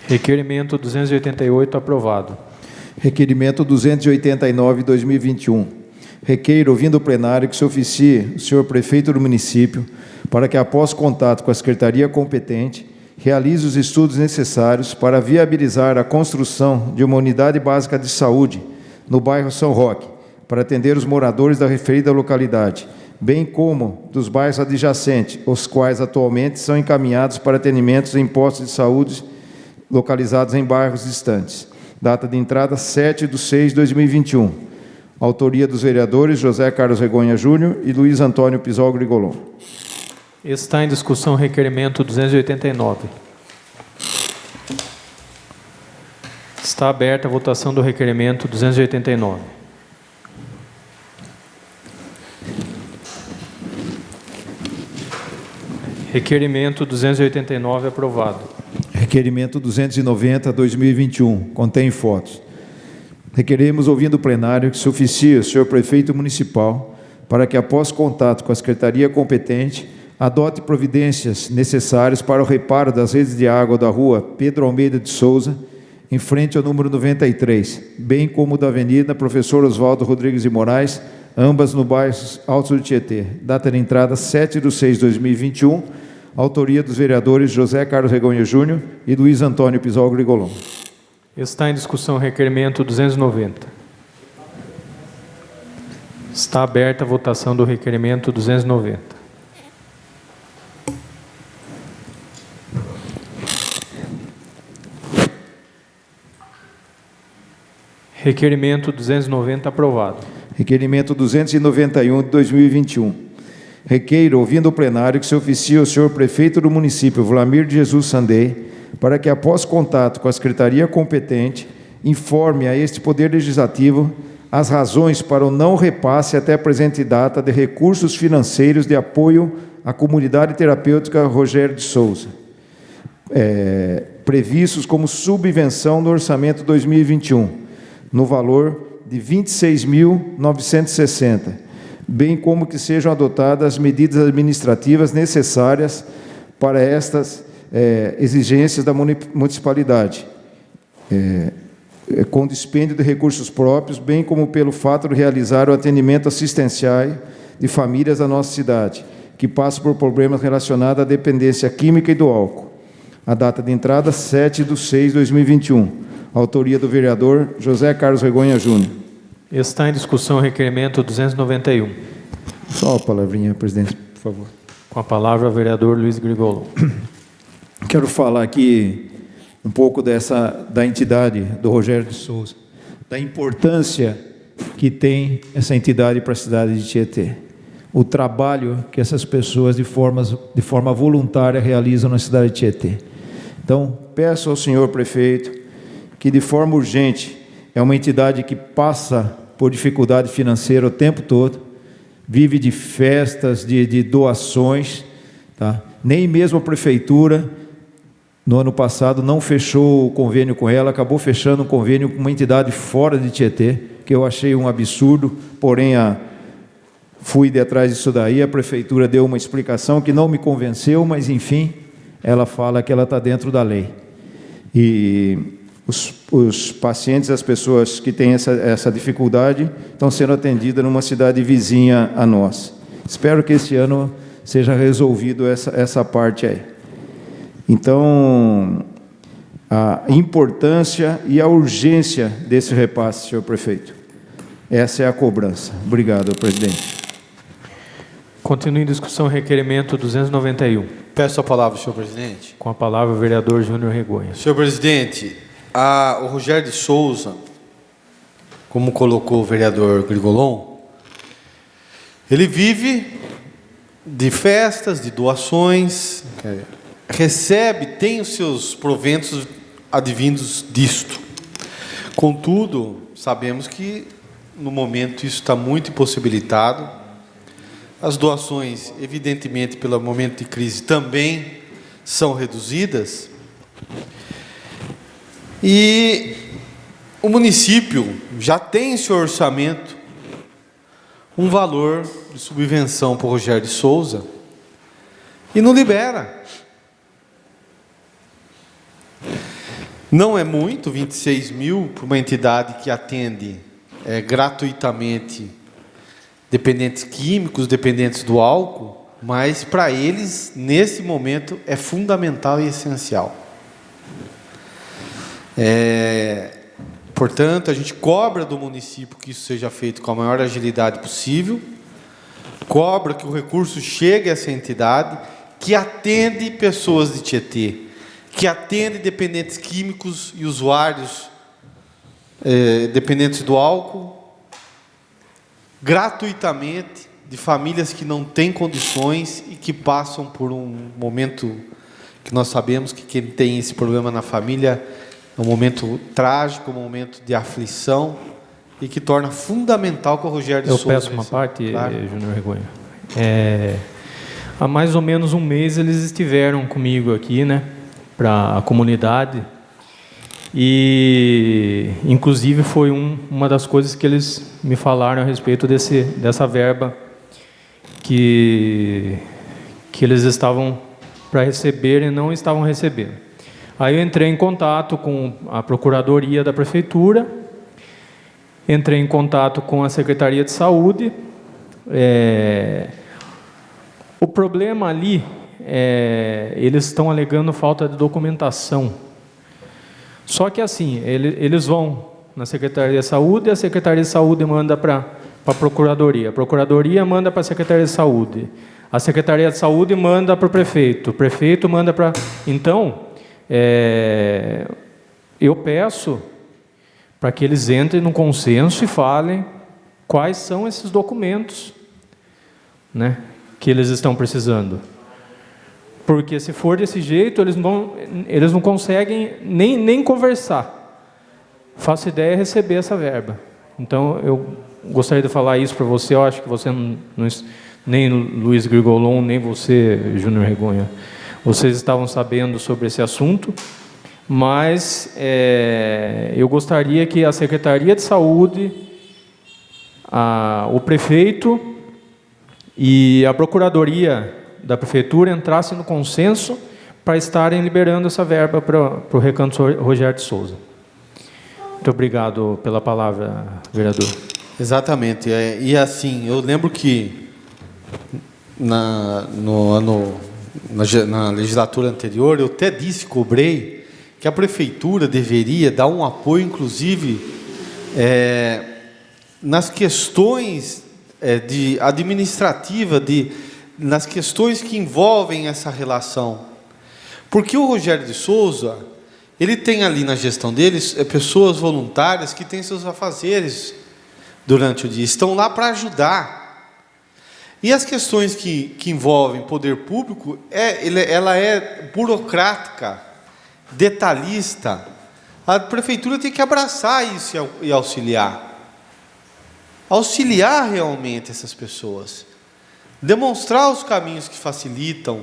[SPEAKER 1] Requerimento 288 aprovado.
[SPEAKER 2] Requerimento 289/2021. Requeiro, ouvindo o plenário, que se oficie o senhor prefeito do município para que, após contato com a secretaria competente, realize os estudos necessários para viabilizar a construção de uma unidade básica de saúde no bairro São Roque, para atender os moradores da referida localidade, bem como dos bairros adjacentes, os quais atualmente são encaminhados para atendimentos em postos de saúde localizados em bairros distantes. Data de entrada 7/6/2021. Autoria dos vereadores José Carlos Regonha Júnior e Luiz Antônio Pizol Grigolon.
[SPEAKER 1] Está em discussão o requerimento 289. Está aberta a votação do requerimento 289. Requerimento 289 aprovado.
[SPEAKER 2] Requerimento 290/2021, contém fotos. Requeremos, ouvindo o plenário, que se oficie o senhor prefeito municipal para que, após contato com a secretaria competente, adote providências necessárias para o reparo das redes de água da rua Pedro Almeida de Souza, em frente ao número 93, bem como da avenida Professor Oswaldo Rodrigues de Moraes, ambas no bairro Alto do Tietê. Data de entrada 7/6/2021. Autoria dos vereadores José Carlos Regonha Júnior e Luiz Antônio Pizol Grigolon.
[SPEAKER 1] Está em discussão o requerimento 290. Está aberta a votação do requerimento 290. Requerimento 290 aprovado.
[SPEAKER 2] Requerimento 291 de 2021. Requeiro, ouvindo o plenário, que se oficie o senhor prefeito do município, Vlamir de Jesus Sandei, para que, após contato com a secretaria competente, informe a este Poder Legislativo as razões para o não repasse até a presente data de recursos financeiros de apoio à comunidade terapêutica Rogério de Souza, previstos como subvenção no orçamento 2021, no valor de 26.960, bem como que sejam adotadas as medidas administrativas necessárias para estas exigências da municipalidade, com dispêndio de recursos próprios, bem como pelo fato de realizar o atendimento assistencial de famílias da nossa cidade, que passam por problemas relacionados à dependência química e do álcool. A data de entrada, 7/6/2021. Autoria do vereador José Carlos Regonha Júnior.
[SPEAKER 1] Está em discussão o requerimento 291.
[SPEAKER 2] Só uma palavrinha, presidente, por favor.
[SPEAKER 1] Com a palavra, o vereador Luiz Grigolon.
[SPEAKER 2] Quero falar aqui um pouco da entidade do Rogério de Souza, da importância que tem essa entidade para a cidade de Tietê, o trabalho que essas pessoas de forma voluntária realizam na cidade de Tietê. Então, peço ao senhor prefeito que, de forma urgente, é uma entidade que passa por dificuldade financeira o tempo todo, vive de festas, de doações, tá? Nem mesmo a prefeitura, no ano passado, não fechou o convênio com ela, acabou fechando um convênio com uma entidade fora de Tietê, que eu achei um absurdo, porém fui de atrás disso daí, a prefeitura deu uma explicação que não me convenceu, mas enfim, ela fala que ela está dentro da lei. E os pacientes, as pessoas que têm essa dificuldade, estão sendo atendidas numa cidade vizinha a nós. Espero que esse ano seja resolvido essa parte aí. Então, a importância e a urgência desse repasse, senhor prefeito. Essa é a cobrança. Obrigado, presidente.
[SPEAKER 1] Continua em discussão o requerimento 291.
[SPEAKER 4] Peço a palavra, senhor presidente.
[SPEAKER 1] Com a palavra, o vereador Júnior Regonha.
[SPEAKER 4] Senhor presidente, o Rogério de Souza, como colocou o vereador Grigolon, ele vive de festas, de doações, tem os seus proventos advindos disto. Contudo, sabemos que no momento isso está muito impossibilitado. As doações, evidentemente, pelo momento de crise, também são reduzidas. E o município já tem em seu orçamento um valor de subvenção para o Rogério de Souza e não libera. Não é muito, 26 mil, para uma entidade que atende gratuitamente dependentes químicos, dependentes do álcool, mas para eles, nesse momento, é fundamental e essencial. Portanto, a gente cobra do município que isso seja feito com a maior agilidade possível, cobra que o recurso chegue a essa entidade, que atende pessoas de Tietê, que atende dependentes químicos e usuários dependentes do álcool, gratuitamente, de famílias que não têm condições e que passam por um momento que nós sabemos que quem tem esse problema na família é um momento trágico, um momento de aflição e que torna fundamental que o Rogério de Souza...
[SPEAKER 1] Eu peço uma parte, claro. Júnior Regonha. Há mais ou menos um mês eles estiveram comigo aqui, né, para a comunidade, e inclusive foi uma das coisas que eles me falaram a respeito dessa verba que eles estavam para receber e não estavam recebendo. Aí eu entrei em contato com a Procuradoria da Prefeitura, entrei em contato com a Secretaria de Saúde. O problema ali eles estão alegando falta de documentação. Só que assim, eles vão na Secretaria de Saúde, a Secretaria de Saúde manda para a Procuradoria manda para a Secretaria de Saúde, a Secretaria de Saúde manda para o prefeito manda para... Então, eu peço para que eles entrem no consenso e falem quais são esses documentos, né, que eles estão precisando. Porque se for desse jeito, eles não conseguem nem conversar. Faço ideia de receber essa verba. Então, eu gostaria de falar isso para você. Eu acho que você, nem Luiz Grigolon, nem você, Júnior Regonha, vocês estavam sabendo sobre esse assunto, mas eu gostaria que a Secretaria de Saúde, o prefeito e a Procuradoria da Prefeitura entrassem no consenso para estarem liberando essa verba para o Recanto Rogério de Souza. Muito obrigado pela palavra, vereador.
[SPEAKER 4] Exatamente. E assim, eu lembro que na legislatura anterior, eu até cobrei, que a Prefeitura deveria dar um apoio, inclusive, nas questões administrativas, nas questões que envolvem essa relação. Porque o Rogério de Souza, ele tem ali na gestão deles pessoas voluntárias que têm seus afazeres durante o dia, estão lá para ajudar. E as questões que envolvem poder público, ela é burocrática, detalhista. A Prefeitura tem que abraçar isso e auxiliar. Auxiliar realmente essas pessoas. Demonstrar os caminhos que facilitam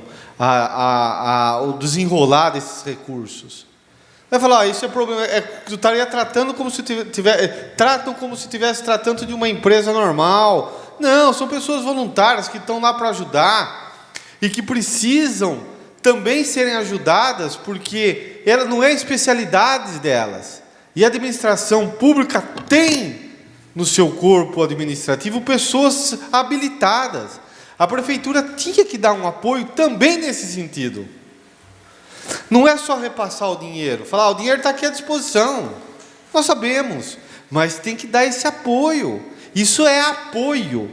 [SPEAKER 4] o desenrolar desses recursos. Vai falar, isso é problema. Tu estaria tratando como se tratam como se estivesse tratando de uma empresa normal. Não, são pessoas voluntárias que estão lá para ajudar e que precisam também serem ajudadas, porque ela não é especialidade delas. E a administração pública tem no seu corpo administrativo pessoas habilitadas. A Prefeitura tinha que dar um apoio também nesse sentido. Não é só repassar o dinheiro, falar, o dinheiro está aqui à disposição. Nós sabemos, mas tem que dar esse apoio. Isso é apoio.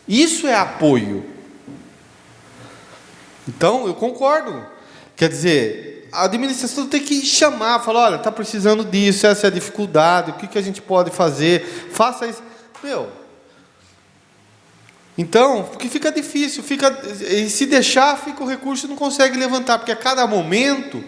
[SPEAKER 4] Isso é apoio. Então, eu concordo. Quer dizer, a administração tem que chamar, falar, olha, está precisando disso, essa é a dificuldade, o que a gente pode fazer? Faça isso. Então, porque fica difícil, e se deixar, o recurso não consegue levantar, porque a cada momento,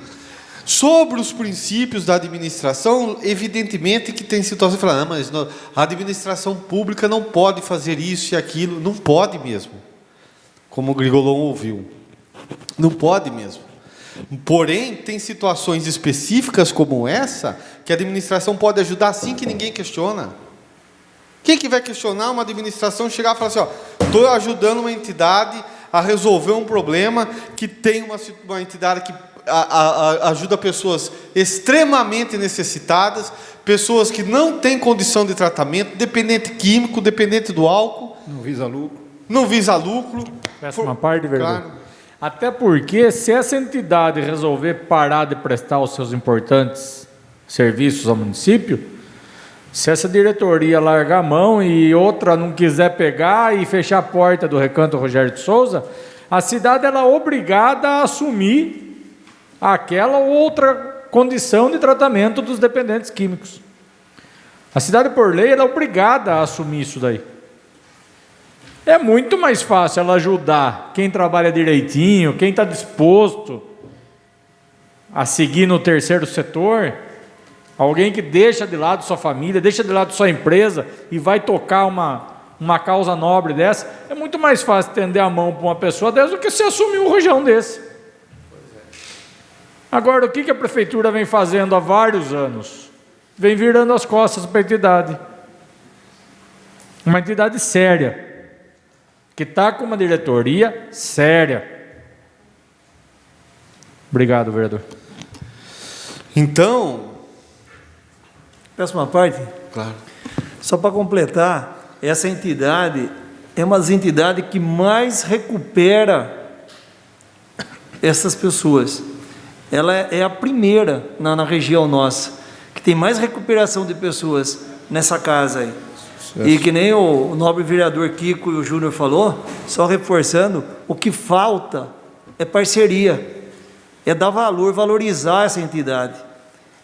[SPEAKER 4] sobre os princípios da administração, evidentemente que tem situações que falam, mas a administração pública não pode fazer isso e aquilo, não pode mesmo, como o Grigolon ouviu, não pode mesmo. Porém, tem situações específicas como essa, que a administração pode ajudar assim que ninguém questiona. Quem que vai questionar uma administração chegar e falar assim, estou ajudando uma entidade a resolver um problema que tem uma entidade que ajuda pessoas extremamente necessitadas, pessoas que não têm condição de tratamento, dependente químico, dependente do álcool. Não visa lucro.
[SPEAKER 5] Peço uma parte, vereador.
[SPEAKER 4] Claro.
[SPEAKER 5] Até porque, se essa entidade resolver parar de prestar os seus importantes serviços ao município, se essa diretoria largar a mão e outra não quiser pegar e fechar a porta do Recanto Rogério de Souza, a cidade ela é obrigada a assumir aquela ou outra condição de tratamento dos dependentes químicos. A cidade, por lei, ela é obrigada a assumir isso daí. É muito mais fácil ela ajudar quem trabalha direitinho, quem está disposto a seguir no terceiro setor, alguém que deixa de lado sua família, deixa de lado sua empresa e vai tocar uma causa nobre dessa. É muito mais fácil estender a mão para uma pessoa dessa do que se assumir um rojão desse. Agora, o que a Prefeitura vem fazendo há vários anos? Vem virando as costas para a entidade. Uma entidade séria, que está com uma diretoria séria. Obrigado, vereador.
[SPEAKER 4] Então...
[SPEAKER 6] Peço uma parte?
[SPEAKER 4] Claro.
[SPEAKER 6] Só para completar, essa entidade é uma das entidades que mais recupera essas pessoas. Ela é a primeira na região nossa, que tem mais recuperação de pessoas nessa casa aí. E que nem o nobre vereador Kiko e o Júnior falou, só reforçando, o que falta é parceria, é dar valor, valorizar essa entidade.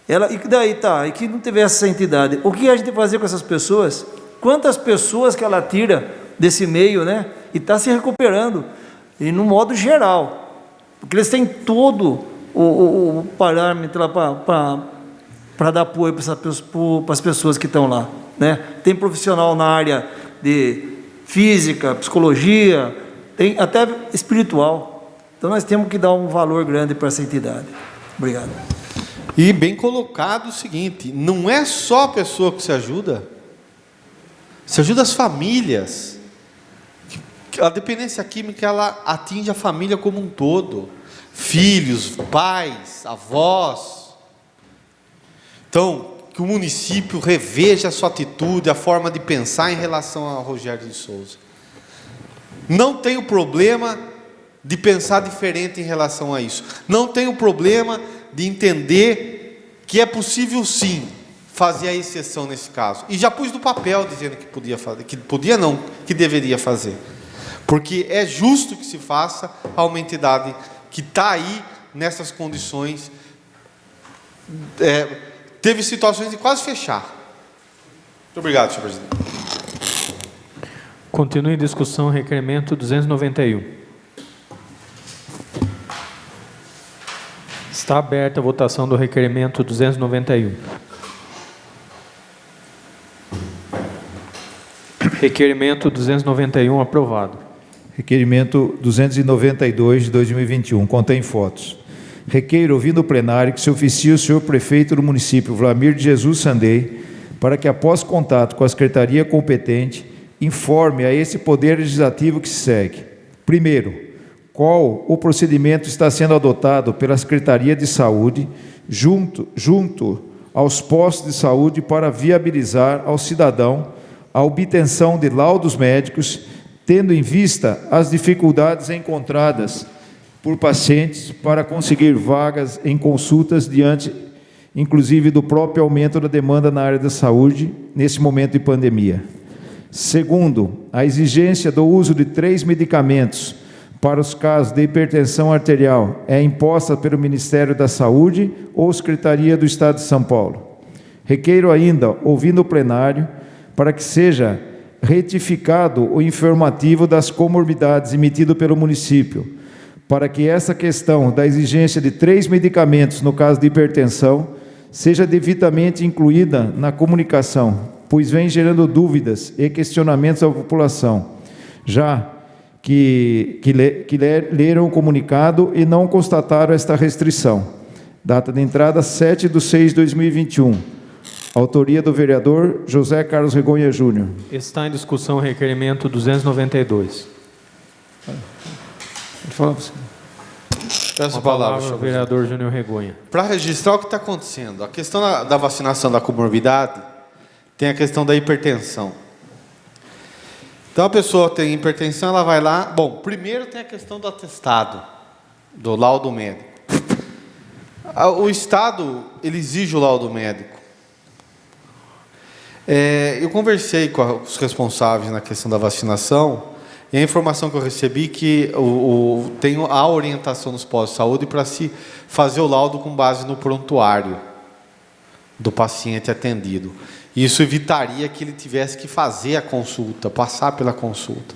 [SPEAKER 6] E daí tá, e que não tivesse essa entidade, o que a gente vai fazer com essas pessoas? Quantas pessoas que ela tira desse meio, né? E está se recuperando, e no modo geral, porque eles têm todo o parâmetro lá para dar apoio para as pessoas que estão lá, né? Tem profissional na área de física, psicologia, tem até espiritual. Então nós temos que dar um valor grande para essa entidade. Obrigado.
[SPEAKER 4] E bem colocado o seguinte, não é só a pessoa que se ajuda, se ajuda as famílias. A dependência química, ela atinge a família como um todo, filhos, pais, avós. Então, que o município reveja a sua atitude, a forma de pensar em relação a Rogério de Souza. Não tenho problema de pensar diferente em relação a isso. Não tenho problema de entender que é possível sim fazer a exceção nesse caso. E já pus no papel dizendo que podia fazer, que deveria fazer. Porque é justo que se faça a uma entidade que está aí nessas condições. Teve situações de quase fechar. Muito obrigado, senhor presidente.
[SPEAKER 1] Continue em discussão, requerimento 291. Está aberta a votação do requerimento 291. Requerimento 291 aprovado.
[SPEAKER 2] Requerimento 292 de 2021, contém fotos. Requeiro, ouvindo o plenário, que se oficie o senhor prefeito do município, Vlamir de Jesus Sandei, para que, após contato com a secretaria competente, informe a esse Poder Legislativo que se segue. Primeiro, qual o procedimento está sendo adotado pela Secretaria de Saúde, junto aos postos de saúde, para viabilizar ao cidadão a obtenção de laudos médicos, tendo em vista as dificuldades encontradas por pacientes para conseguir vagas em consultas diante, inclusive, do próprio aumento da demanda na área da saúde nesse momento de pandemia. Segundo, a exigência do uso de 3 medicamentos para os casos de hipertensão arterial é imposta pelo Ministério da Saúde ou Secretaria do Estado de São Paulo. Requeiro ainda, ouvindo o plenário, para que seja retificado o informativo das comorbidades emitido pelo município, para que essa questão da exigência de 3 medicamentos no caso de hipertensão seja devidamente incluída na comunicação, pois vem gerando dúvidas e questionamentos à população, já que leram o comunicado e não constataram esta restrição. Data de entrada 7/6/2021. Autoria do vereador José Carlos Regonha Júnior.
[SPEAKER 1] Está em discussão o requerimento 292.
[SPEAKER 4] Peço a palavra, senhor
[SPEAKER 1] vereador Júnior Regonha.
[SPEAKER 4] Para registrar o que está acontecendo. A questão da vacinação da comorbidade tem a questão da hipertensão. Então, a pessoa tem hipertensão, ela vai lá... Bom, primeiro tem a questão do atestado, do laudo médico. O Estado, ele exige o laudo médico. Eu conversei com os responsáveis na questão da vacinação, e a informação que eu recebi é que tem a orientação nos postos de saúde para se fazer o laudo com base no prontuário do paciente atendido. Isso evitaria que ele tivesse que fazer a consulta, passar pela consulta.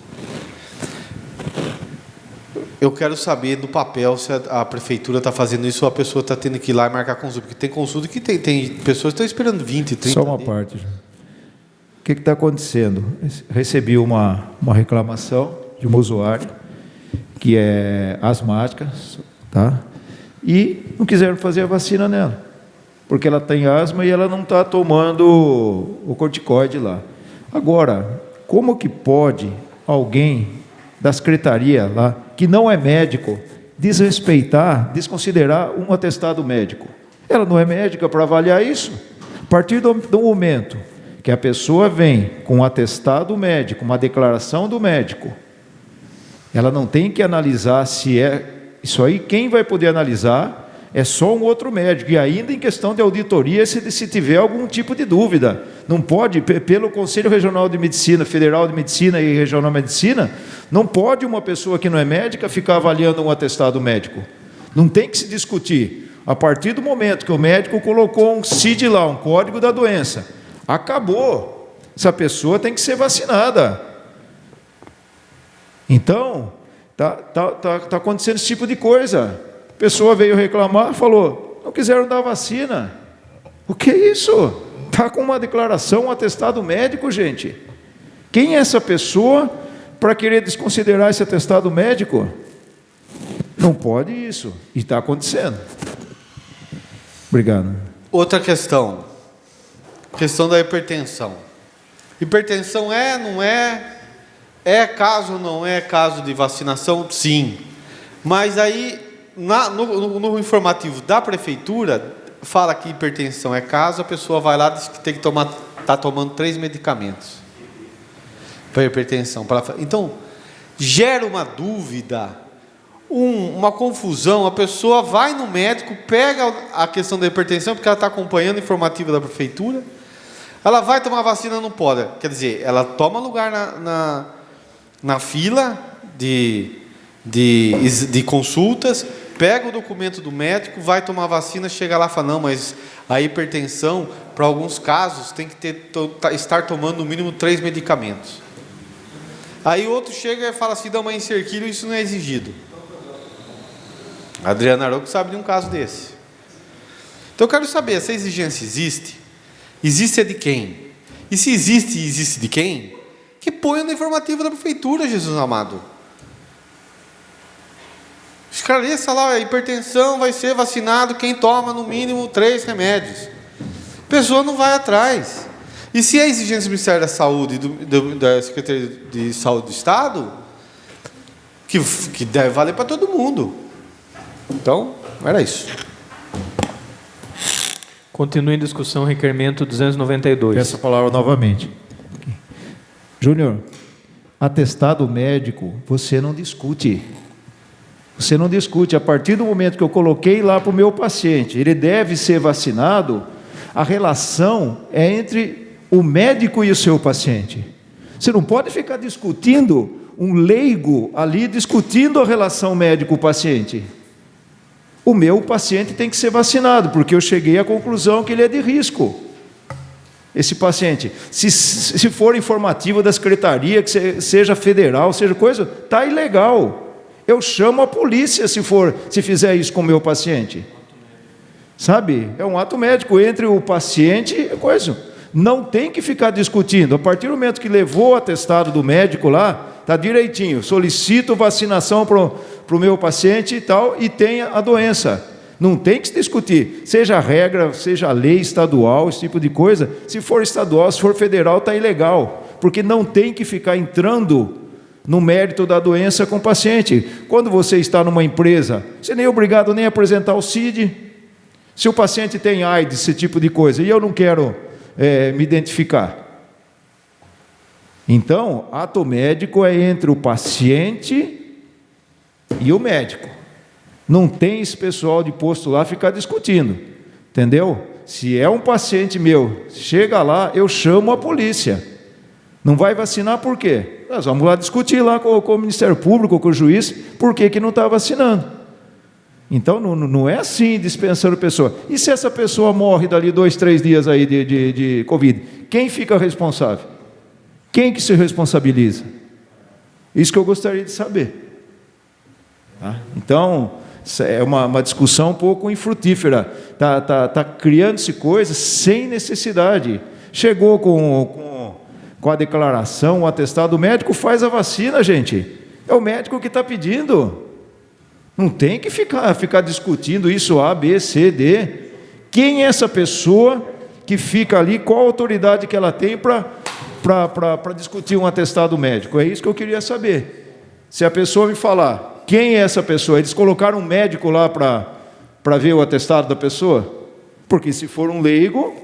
[SPEAKER 4] Eu quero saber do papel se a prefeitura está fazendo isso ou a pessoa está tendo que ir lá e marcar consulta. Porque tem consulta que tem pessoas que estão esperando 20, 30
[SPEAKER 2] Só uma
[SPEAKER 4] dias.
[SPEAKER 2] parte. O que está acontecendo? Recebi uma reclamação de uma usuária que é asmática, tá? E não quiseram fazer a vacina nela, porque ela tem asma e ela não está tomando o corticoide lá. Agora, como que pode alguém da secretaria lá, que não é médico, desconsiderar um atestado médico? Ela não é médica para avaliar isso? A partir do momento que a pessoa vem com um atestado médico, uma declaração do médico, ela não tem que analisar se é isso aí. Quem vai poder analisar é só um outro médico, e ainda em questão de auditoria, se tiver algum tipo de dúvida. Não pode, pelo Conselho Regional de Medicina, Federal de Medicina e Regional de Medicina, não pode uma pessoa que não é médica ficar avaliando um atestado médico. Não tem que se discutir. A partir do momento que o médico colocou um CID lá, um código da doença, acabou. Essa pessoa tem que ser vacinada. Então, tá acontecendo esse tipo de coisa. A pessoa veio reclamar, falou, não quiseram dar vacina. O que é isso? Está com uma declaração, um atestado médico, gente. Quem é essa pessoa para querer desconsiderar esse atestado médico? Não pode isso. E está acontecendo. Obrigado.
[SPEAKER 4] Outra questão. Questão da hipertensão. Hipertensão não é? É caso ou não é caso de vacinação? Sim. Mas aí, no informativo da prefeitura, fala que hipertensão é caso, a pessoa vai lá e diz que tem que está tomando 3 medicamentos para hipertensão. Então, gera uma dúvida, uma confusão. A pessoa vai no médico, pega a questão da hipertensão, porque ela está acompanhando o informativo da prefeitura, ela vai tomar vacina, não pode. Quer dizer, ela toma lugar na fila de consultas, pega o documento do médico, vai tomar vacina, chega lá e fala, não, mas a hipertensão, para alguns casos, tem que estar tomando no mínimo 3 medicamentos. Aí outro chega e fala assim, não, mas em Cerquilho isso não é exigido. A Adriana Aroco sabe de um caso desse. Então eu quero saber, essa exigência existe? Existe é de quem? E se existe e existe de quem? Que ponha no informativo da prefeitura, Jesus amado. Esclareça lá, a hipertensão vai ser vacinado quem toma no mínimo 3 remédios. A pessoa não vai atrás. E se a exigência do Ministério da Saúde e da Secretaria de Saúde do Estado, que deve valer para todo mundo. Então, era isso.
[SPEAKER 1] Continua em discussão, requerimento 292.
[SPEAKER 2] Peço a palavra novamente. Júnior, atestado médico, você não discute. Você não discute. A partir do momento que eu coloquei lá para o meu paciente, ele deve ser vacinado, a relação é entre o médico e o seu paciente. Você não pode ficar discutindo, um leigo ali, discutindo a relação médico-paciente. O meu paciente tem que ser vacinado, porque eu cheguei à conclusão que ele é de risco. Esse paciente, se for informativo da secretaria, que seja federal, seja coisa, está ilegal. Eu chamo a polícia se fizer isso com o meu paciente. Sabe? É um ato médico entre o paciente e coisa. Não tem que ficar discutindo. A partir do momento que levou o atestado do médico lá, está direitinho. Solicito vacinação para o meu paciente e tal, e tenha a doença. Não tem que se discutir. Seja regra, seja lei estadual, esse tipo de coisa. Se for estadual, se for federal, está ilegal. Porque não tem que ficar entrando no mérito da doença com o paciente. Quando você está numa empresa, você nem é obrigado nem a apresentar o CID. Se o paciente tem AIDS, esse tipo de coisa, e eu não quero me identificar. Então, ato médico é entre o paciente e o médico. Não tem esse pessoal de posto lá ficar discutindo, entendeu? Se é um paciente meu, chega lá, eu chamo a polícia. Não vai vacinar por quê? Nós vamos lá discutir lá com o Ministério Público, com o juiz, por que não está vacinando. Então, não é assim, dispensando a pessoa. E se essa pessoa morre dali 2, 3 dias aí de Covid? Quem fica responsável? Quem que se responsabiliza? Isso que eu gostaria de saber. Tá? Então, é uma discussão um pouco infrutífera. Tá criando-se coisas sem necessidade. Chegou com a declaração, o atestado, o médico faz a vacina, gente. É o médico que está pedindo. Não tem que ficar discutindo isso A, B, C, D. Quem é essa pessoa que fica ali? Qual a autoridade que ela tem para discutir um atestado médico? É isso que eu queria saber. Se a pessoa me falar, quem é essa pessoa? Eles colocaram um médico lá para ver o atestado da pessoa? Porque se for um leigo,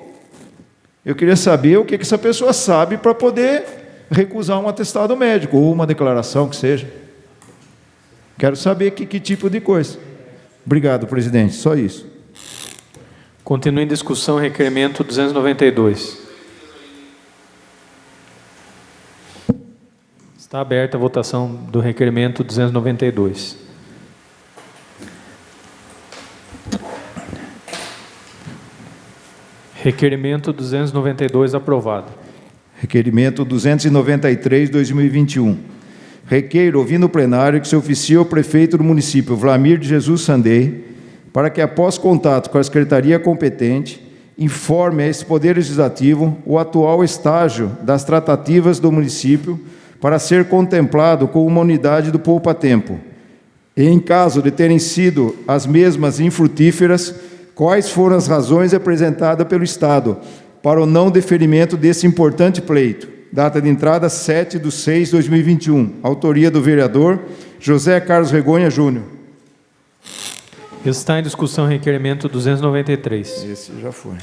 [SPEAKER 2] eu queria saber o que essa pessoa sabe para poder recusar um atestado médico, ou uma declaração que seja. Quero saber que tipo de coisa. Obrigado, presidente. Só isso.
[SPEAKER 1] Continua em discussão, requerimento 292. Está aberta a votação do requerimento 292. Requerimento 292 aprovado.
[SPEAKER 2] Requerimento 293, 2021. Requeiro, ouvindo o plenário, que se oficie ao prefeito do município, Vlamir de Jesus Sandei, para que, após contato com a secretaria competente, informe a esse Poder Legislativo o atual estágio das tratativas do município para ser contemplado como uma unidade do poupa-tempo. E, em caso de terem sido as mesmas infrutíferas, quais foram as razões apresentadas pelo Estado para o não deferimento desse importante pleito. Data de entrada 7/6/2021. Autoria do vereador José Carlos Regonha Júnior.
[SPEAKER 1] Está em discussão o requerimento 293.
[SPEAKER 2] Esse já foi.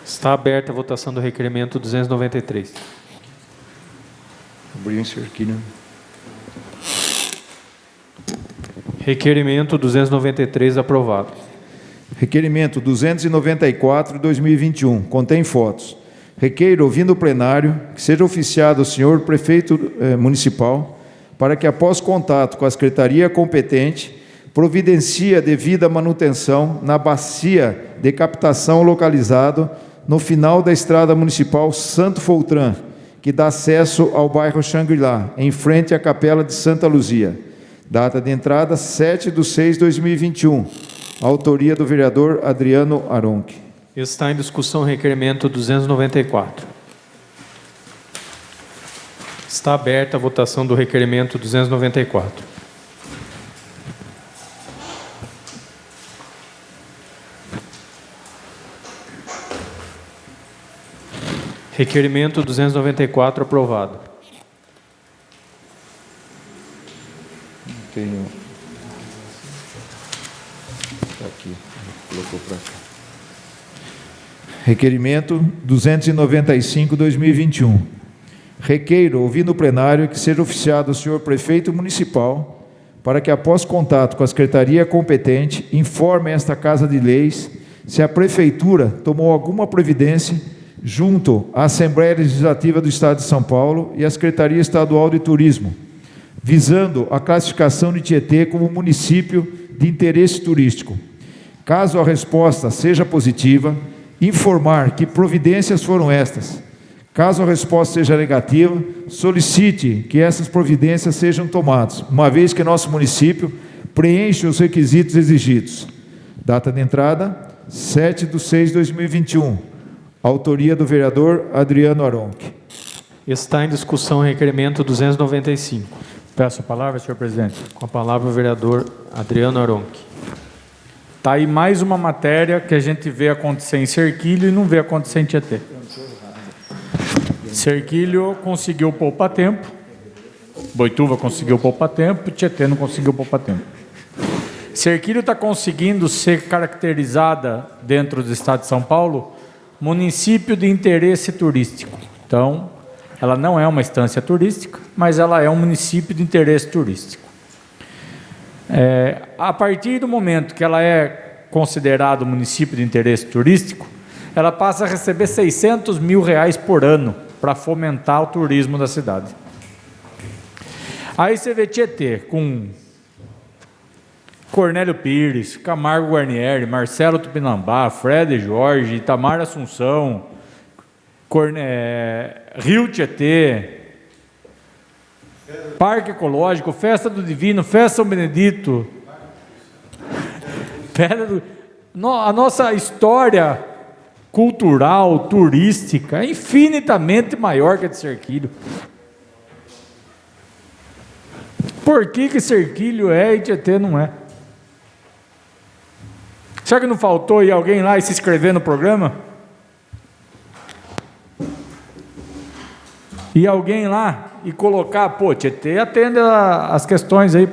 [SPEAKER 1] Está aberta a votação do requerimento 293.
[SPEAKER 2] Abriu em cerquilho.
[SPEAKER 1] Requerimento 293 aprovado.
[SPEAKER 2] Requerimento 294, 2021. Contém fotos. Requeiro, ouvindo o plenário, que seja oficiado o senhor prefeito municipal, para que, após contato com a secretaria competente, providencie a devida manutenção na bacia de captação localizado no final da estrada municipal Santo Foltran, que dá acesso ao bairro Xangri-Lá, em frente à Capela de Santa Luzia. Data de entrada 7/6/2021. Autoria do vereador Adriano Aronchi.
[SPEAKER 1] Está em discussão o requerimento 294. Está aberta a votação do requerimento 294. Requerimento 294 aprovado.
[SPEAKER 2] Tenho. Está aqui. Colocou para cá. Requerimento 295, 2021. Requeiro, ouvindo o plenário, que seja oficiado o senhor prefeito municipal, para que, após contato com a secretaria competente, informe esta Casa de Leis se a prefeitura tomou alguma providência junto à Assembleia Legislativa do Estado de São Paulo e à Secretaria Estadual de Turismo, visando a classificação de Tietê como município de interesse turístico. Caso a resposta seja positiva, informar que providências foram estas. Caso a resposta seja negativa, solicite que essas providências sejam tomadas, uma vez que nosso município preenche os requisitos exigidos. Data de entrada 7/6/2021. Autoria do vereador Adriano Aronchi.
[SPEAKER 1] Está em discussão o requerimento 295.
[SPEAKER 5] Peço a palavra, senhor presidente.
[SPEAKER 1] Com a palavra o vereador Adriano Aronchi.
[SPEAKER 5] Está aí mais uma matéria que a gente vê acontecer em Cerquilho e não vê acontecer em Tietê. Cerquilho conseguiu poupar tempo, Boituva conseguiu poupar tempo, Tietê não conseguiu poupar tempo. Cerquilho está conseguindo ser caracterizada dentro do estado de São Paulo município de interesse turístico. Então, ela não é uma estância turística, mas ela é um município de interesse turístico. A partir do momento que ela é considerada município de interesse turístico, ela passa a receber R$600 mil por ano para fomentar o turismo da cidade. Aí você vê Tietê com Cornélio Pires, Camargo Guarnieri, Marcelo Tupinambá, Fred Jorge, Itamar Assunção, Rio Tietê, Parque Ecológico, Festa do Divino, Festa São Benedito. A nossa história cultural, turística, é infinitamente maior que a de Cerquilho. Por que Cerquilho é e Tietê não é? Será que não faltou ir alguém lá e se inscrever no programa? E alguém lá e colocar, Tietê atende as questões aí.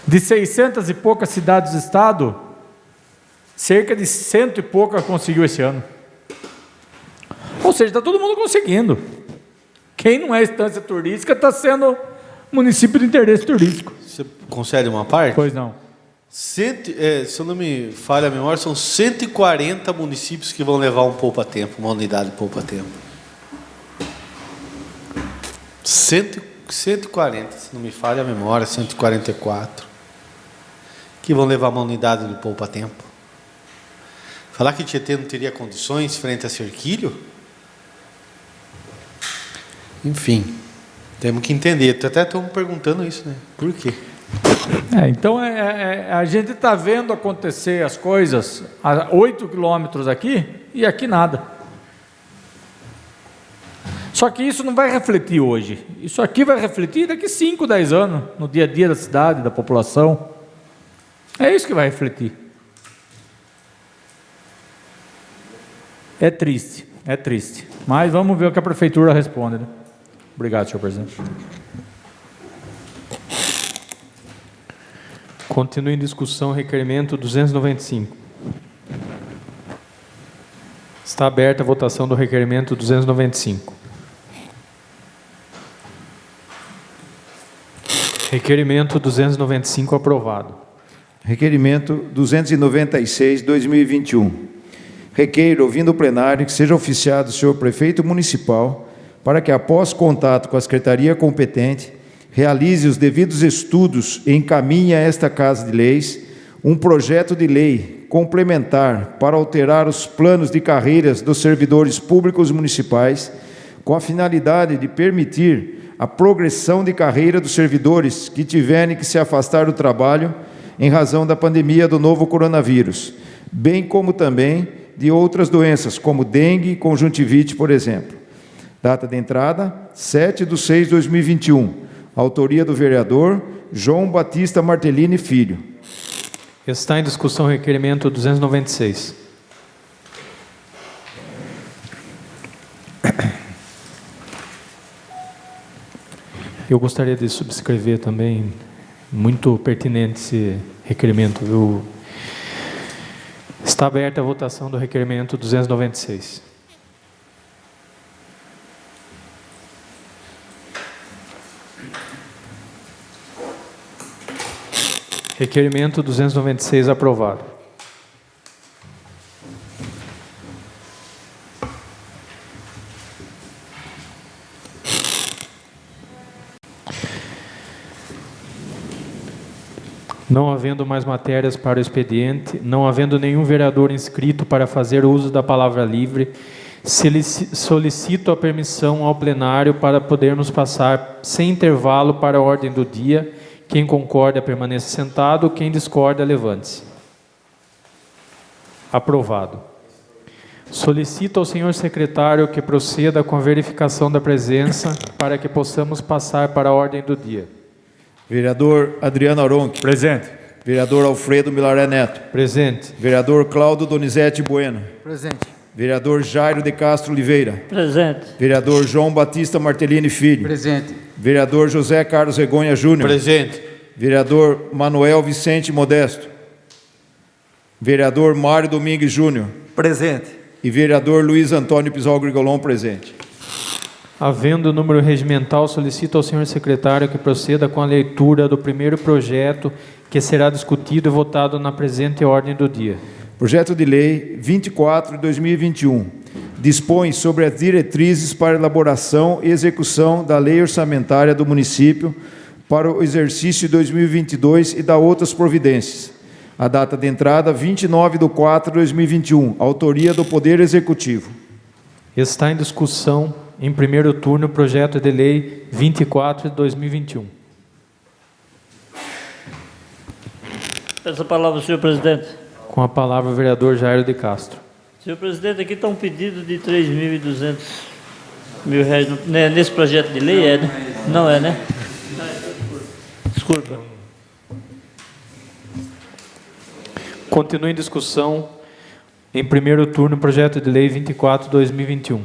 [SPEAKER 5] De 600 e poucas cidades do estado, cerca de 100 e poucas conseguiu esse ano. Ou seja, está todo mundo conseguindo. Quem não é estância turística está sendo município de interesse turístico.
[SPEAKER 4] Você concede uma parte?
[SPEAKER 5] Pois não.
[SPEAKER 4] Se eu não me falha a memória, são 140 municípios que vão levar um poupa-tempo, uma unidade poupa-tempo. 140, se não me falha a memória, 144, que vão levar uma unidade do Poupa Tempo. Falar que Tietê não teria condições frente a Cerquilho? Enfim, temos que entender. Até estou me perguntando isso, né? Por quê?
[SPEAKER 5] Então a gente está vendo acontecer as coisas a 8 quilômetros aqui e aqui nada. Só que isso não vai refletir hoje. Isso aqui vai refletir daqui 5, 10 anos, no dia a dia da cidade, da população. É isso que vai refletir. É triste. Mas vamos ver o que a prefeitura responde, né? Obrigado, senhor presidente.
[SPEAKER 1] Continua em discussão o requerimento 295. Está aberta a votação do requerimento 295. Requerimento 295 aprovado.
[SPEAKER 2] Requerimento 296, 2021. Requeiro, ouvindo o plenário, que seja oficiado o senhor prefeito municipal para que, após contato com a secretaria competente, realize os devidos estudos e encaminhe a esta Casa de Leis um projeto de lei complementar para alterar os planos de carreiras dos servidores públicos municipais, com a finalidade de permitir a progressão de carreira dos servidores que tiverem que se afastar do trabalho em razão da pandemia do novo coronavírus, bem como também de outras doenças, como dengue e conjuntivite, por exemplo. Data de entrada, 7/6/2021. Autoria do vereador João Batista Martellini Filho.
[SPEAKER 1] Está em discussão o requerimento 296. Eu gostaria de subscrever também, muito pertinente esse requerimento, viu? Está aberta a votação do requerimento 296. Requerimento 296 aprovado. Não havendo mais matérias para o expediente, não havendo nenhum vereador inscrito para fazer uso da palavra livre, solicito a permissão ao plenário para podermos passar sem intervalo para a ordem do dia. Quem concorda, permaneça sentado. Quem discorda, levante-se. Aprovado. Solicito ao senhor secretário que proceda com a verificação da presença para que possamos passar para a ordem do dia.
[SPEAKER 2] Vereador Adriano Aronchi.
[SPEAKER 5] Presente.
[SPEAKER 2] Vereador Alfredo Milaré Neto.
[SPEAKER 1] Presente.
[SPEAKER 2] Vereador Cláudio Donizete Bueno.
[SPEAKER 7] Presente.
[SPEAKER 2] Vereador Jairo de Castro Oliveira.
[SPEAKER 3] Presente.
[SPEAKER 2] Vereador João Batista Martellini Filho.
[SPEAKER 7] Presente.
[SPEAKER 2] Vereador José Carlos Regonha Júnior.
[SPEAKER 4] Presente.
[SPEAKER 2] Vereador Manuel Vicente Modesto. Vereador Mário Domingues Júnior.
[SPEAKER 6] Presente.
[SPEAKER 2] E vereador Luiz Antônio Pisol Grigolon, presente.
[SPEAKER 1] Havendo o número regimental, solicito ao senhor secretário que proceda com a leitura do primeiro projeto que será discutido e votado na presente ordem do dia.
[SPEAKER 2] Projeto de Lei 24 de 2021 dispõe sobre as diretrizes para elaboração e execução da Lei Orçamentária do município para o exercício de 2022 e da outras providências. A data de entrada, 29/4/2021. Autoria do Poder Executivo.
[SPEAKER 1] Está em discussão, em primeiro turno, o projeto de lei 24 de 2021.
[SPEAKER 3] Peço a palavra ao senhor presidente.
[SPEAKER 1] Com a palavra o vereador Jairo de Castro.
[SPEAKER 3] Senhor presidente, aqui está um pedido de 3.200 mil reais nesse projeto de lei, é, né? Não é, né? Desculpa.
[SPEAKER 1] Continua em discussão, em primeiro turno, o projeto de lei 24 de 2021.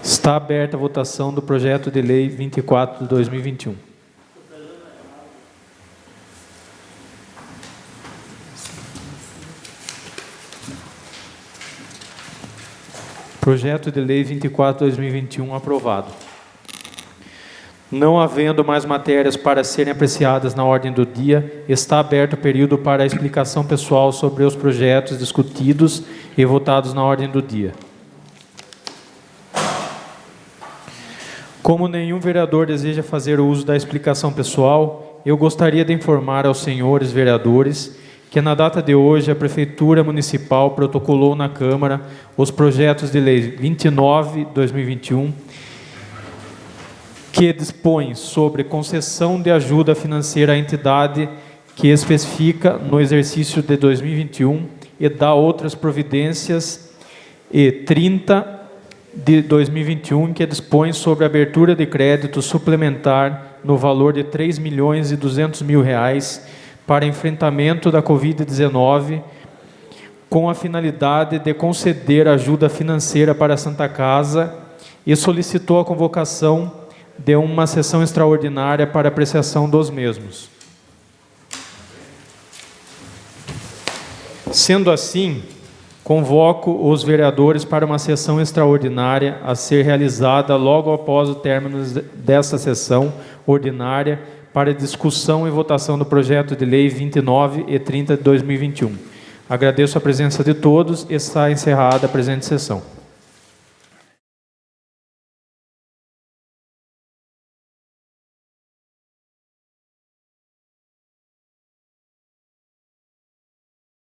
[SPEAKER 1] Está aberta a votação do projeto de lei 24 de 2021. Projeto de lei 24 de 2021 aprovado. Não havendo mais matérias para serem apreciadas na ordem do dia, está aberto o período para a explicação pessoal sobre os projetos discutidos e votados na ordem do dia. Como nenhum vereador deseja fazer uso da explicação pessoal, eu gostaria de informar aos senhores vereadores que na data de hoje a Prefeitura Municipal protocolou na Câmara os projetos de lei 29/2021, que dispõe sobre concessão de ajuda financeira à entidade que especifica no exercício de 2021 e dá outras providências, e 30/2021, que dispõe sobre abertura de crédito suplementar no valor de R$ 3.200.000 para enfrentamento da Covid-19, com a finalidade de conceder ajuda financeira para a Santa Casa, e solicitou a convocação de uma sessão extraordinária para apreciação dos mesmos. Sendo assim, convoco os vereadores para uma sessão extraordinária a ser realizada logo após o término dessa sessão ordinária para discussão e votação do projeto de lei 29 e 30 de 2021. Agradeço a presença de todos e está encerrada a presente sessão.